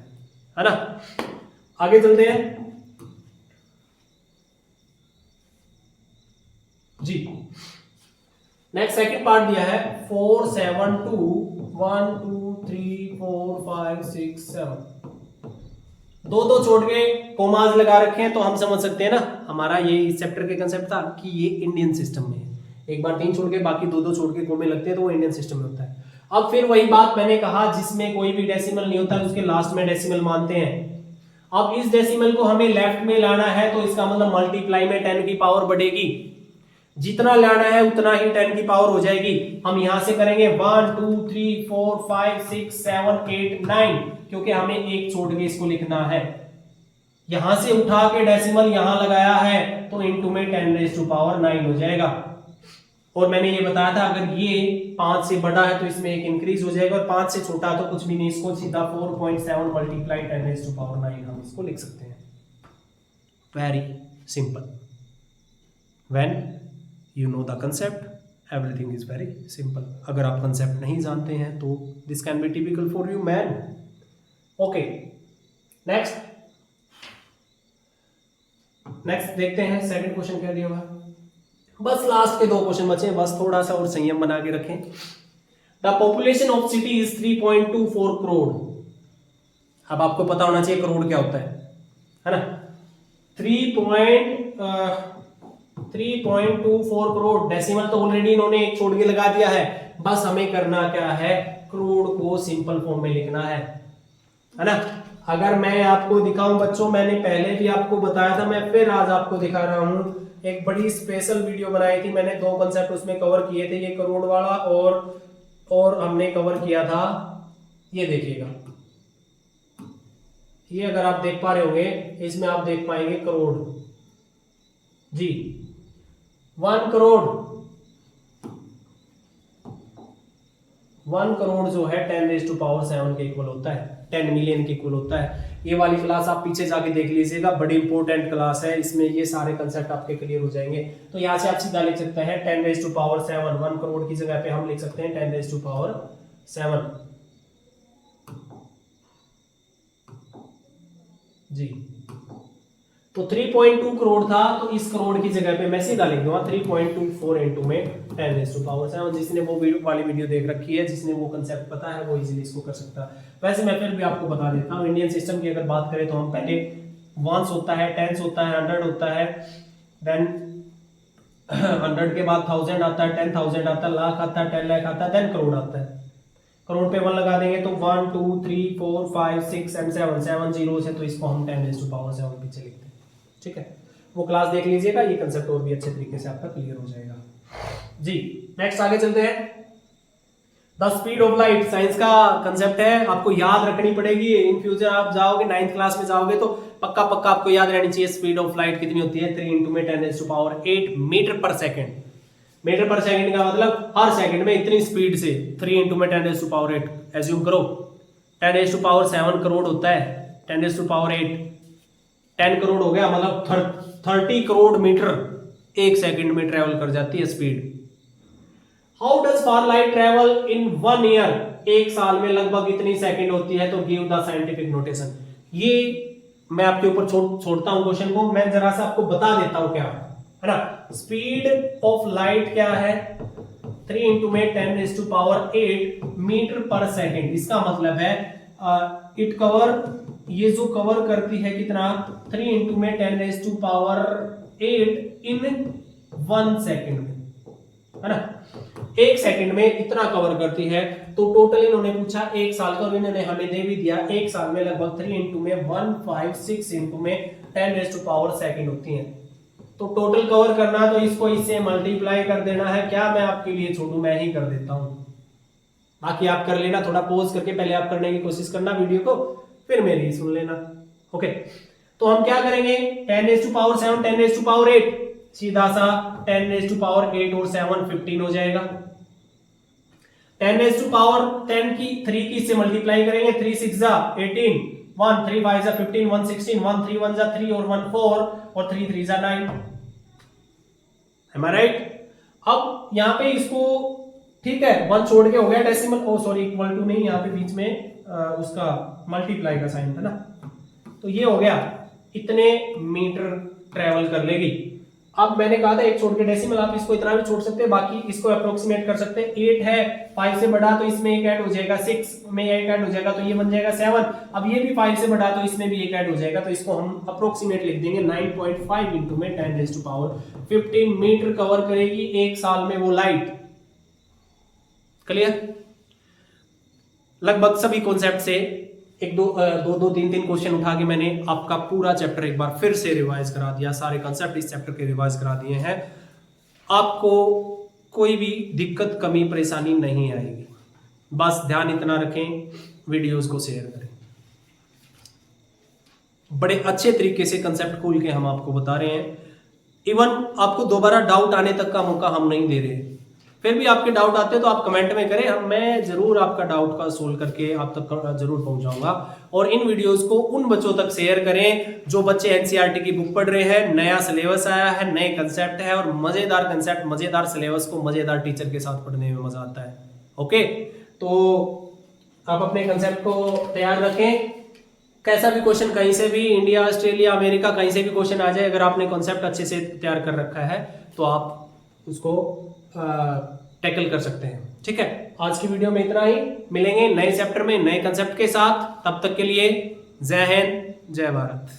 S1: है ना। आगे चलते हैं जी। नेक्स्ट सेकंड पार्ट दिया है 4 7 2 1 2 3 4 5 6 7, दो छोड़ के कोमाज लगा रखे हैं तो हम समझ सकते हैं ना, हमारा ये इस चैप्टर के कंसेप्ट था कि ये इंडियन सिस्टम में है। एक बार 3 छोड़ के बाकी दो छोड़ के कोमे लगते हैं तो वो इंडियन सिस्टम में होता है। अब फिर वही बात मैंने कहा, जिसमें कोई भी डेसिमल नहीं होता उसके लास्ट में डेसिमल मानते हैं। अब इस डेसिमल को हमें लेफ्ट में लाना है तो इसका मतलब मल्टीप्लाई में 10 की पावर बढ़ेगी, जितना लाना है उतना ही 10 की पावर हो जाएगी। हम यहां से करेंगे 1 2 3 4 5 6 7 8 9, क्योंकि हमें एक छोड़ के इसको लिखना है। यहां से उठा के डेसिमल यहां लगाया है तो इनटू में 10⁻⁹ हो जाएगा। और मैंने ये बताया था अगर ये 5 से बड़ा है तो इसमें एक इंक्रीज हो जाएगा, और 5 से छोटा तो कुछ भी नहीं, इसको सीधा 4.7 मल्टीप्लाई 10⁻⁹ हम इसको लिख सकते हैं। Very simple. When you know the concept everything is very simple. अगर आप कंसेप्ट नहीं जानते हैं तो this can be typical for you man. Okay, next देखते हैं सेकंड क्वेश्चन क्या दिया हुआ है। बस लास्ट के 2 क्वेश्चन बचे हैं, बस थोड़ा सा और संयम बना के रखें। The population of city is 3.24 crore. अब आपको पता होना चाहिए करोड़ क्या होता है ना। 3.24 करोड़, डेसिमल तो ऑलरेडी इन्होंने एक छोड़ के लगा दिया है। बस हमें करना क्या है, करोड़ को सिंपल फॉर्म में लिखना है ना। अगर मैं आपको दिखाऊं बच्चों, मैंने पहले भी आपको बताया था, मैं फिर आज आपको दिखा रहा हूं। एक बड़ी स्पेशल वीडियो बनाई थी मैंने, 2 कंसेप्ट उसमें कवर किए थे, ये करोड़ वाला और हमने कवर किया था, ये देखिएगा, ये अगर आप देख पा रहे होंगे, इसमें आप देख पाएंगे करोड़ जी, 1 करोड़ जो है 10⁻⁷ के इक्वल होता है, 10 मिलियन के इक्वल होता है। ये वाली क्लास आप पीछे जाके देख लीजिएगा, बड़ी इंपॉर्टेंट क्लास है, इसमें ये सारे कंसेप्ट आपके क्लियर हो जाएंगे। तो यहाँ से आप सीधा लिख सकते हैं 10⁻⁷, 1 करोड़ की जगह पे हम लिख सकते हैं 10⁻⁷ जी। तो 3.2 करोड़ था, तो इस करोड़ की जगह पे मैं सीधा लिख दूंगा 3.24 इंटू में 10⁻⁷। जिसने वो वाली वीडियो देख रखी है, जिसने वो कंसेप्ट पता है, वो इजीली इसको कर सकता है। वैसे मैं फिर भी आपको बता देता हूँ, इंडियन सिस्टम की अगर बात करें तो हम पहले वंस होता है, टेंस होता है, 100 होता है, देन 100 के बाद 1000 आता है, 10,000 आता है, लाख आता है, 10 लाख आता है, देन करोड़ आता है। करोड़ पे 1 लगा देंगे तो 1 2 3 4 5 6 एंड 7 जीरोस है, तो इसको हम 10⁻⁷ पीछे लिखते हैं। ठीक है, वो क्लास देख लीजिएगा, ये कंसेप्ट और भी अच्छे तरीके से आपका क्लियर हो जाएगा जी। नेक्स्ट आगे चलते हैं। The speed of light, science का कंसेप्ट है, आपको याद रखनी पड़ेगी। इन फ्यूचर आप जाओगे 9th क्लास में जाओगे तो पक्का आपको याद रहनी चाहिए स्पीड ऑफ लाइट कितनी होती है, 3 इंटू में 10⁸ मीटर पर सेकेंड। मीटर पर सेकेंड का मतलब हर सेकंड में इतनी स्पीड से, 3 इंटू में 10⁸, एज्यूम करो 10⁷ करोड़ होता है, 10⁸ 10 करोड़ हो गया, मतलब 30 करोड़ मीटर 1 सेकंड में ट्रेवल कर जाती है speed. How does far light travel in 1 year, 1 साल में लगभग इतनी सेकंड होती है, तो गिव द साइंटिफिक नोटेशन। ये मैं आपके ऊपर छोड़ता हूं क्वेश्चन को, मैं जरा सा आपको बता देता हूं क्या है ना। स्पीड ऑफ लाइट क्या है, 3 इंटू में 10⁸ मीटर पर सेकेंड। इसका मतलब है इट कवर, ये जो कवर करती है कितना, 3 इंटू में 10⁸ इन 1 सेकेंड में, है ना। 1 सेकंड में इतना कवर करती है। तो टोटल इन्होंने पूछा 1 साल का, और इन्होंने हमें दे भी दिया 1 साल में लगभग 3 इंटू में 156 इंटू में 10⁻⁷ सेकंड होती है। तो टोटल कवर करना तो इसको इससे मल्टीप्लाई कर देना है। क्या मैं आपके लिए छोड़ू, मैं ही कर देता हूं, बाकी आप कर लेना। थोड़ा पॉज करके पहले आप करने की कोशिश करना वीडियो को, फिर मेरी ही सुन लेना। ओके, तो हम क्या करेंगे, 10⁻⁷, 10⁸, सीधा सा 10⁸ और 7 15 हो जाएगा। 10⁻10 की 3 की से मल्टीप्लाई करेंगे, 3 6 जा 18, 1 3 5 जा 15, 1 16, 1 3 1 जा 3 और 1 4 और 3 3 जा 9। Am I right? अब यहाँ पे इसको ठीक है 1 छोड़ के हो गया decimal, oh sorry equal to नहीं, यहाँ पे बीच में उसका मल्टीप्लाई का साइन था ना, तो ये हो गया इतने मीटर ट्रेवल कर लेगी। अब मैंने कहा था 1 छोड़ के डेसिमल, आप इसको इतना भी छोड़ सकते हैं, बाकी इसको अप्रोक्सीमेट कर सकते हैं। 8 है, 5 से बड़ा तो इसमें 1 ऐड हो जाएगा, 6 में 1 ऐड हो जाएगा तो ये बन जाएगा 7। अब ये भी 5 से बड़ा तो इसमें भी 1 ऐड हो जाएगा, तो इसको हम अप्रोक्सीमेट लिख देंगे 9.5 इंटू में 10⁻15 मीटर कवर करेगी 1 साल में वो लाइट। क्लियर? लगभग सभी कॉन्सेप्ट से 1 2 3 क्वेश्चन उठा के मैंने आपका पूरा चैप्टर एक बार फिर से रिवाइज करा दिया, सारे कंसेप्ट इस चैप्टर के रिवाइज करा दिए हैं। आपको कोई भी दिक्कत कमी परेशानी नहीं आएगी, बस ध्यान इतना रखें, वीडियोस को शेयर करें। बड़े अच्छे तरीके से कंसेप्ट खोल के हम आपको बता रहे हैं। इवन आपको दोबारा डाउट आने तक का मौका हम नहीं दे रहे, फिर भी आपके डाउट आते हैं तो आप कमेंट में करें, मैं जरूर आपका डाउट का सोल्व करके आप तक जरूर पहुंचाऊंगा। और इन वीडियोस को उन बच्चों तक शेयर करें जो बच्चे एनसीईआरटी की बुक पढ़ रहे हैं, नया सिलेबस आया है, नए कंसेप्ट है और मजेदार कंसेप्ट, मजेदार सिलेबस को मजेदार टीचर के साथ पढ़ने में मजा आता है। ओके, तो आप अपने कंसेप्ट को तैयार रखें। कैसा भी क्वेश्चन कहीं से भी, इंडिया, ऑस्ट्रेलिया, अमेरिका, कहीं से भी क्वेश्चन आ जाए, अगर आपने कॉन्सेप्ट अच्छे से तैयार कर रखा है तो आप उसको टैकल कर सकते हैं। ठीक है, आज की वीडियो में इतना ही। मिलेंगे नए चैप्टर में नए कंसेप्ट के साथ, तब तक के लिए जय हिंद, जय भारत।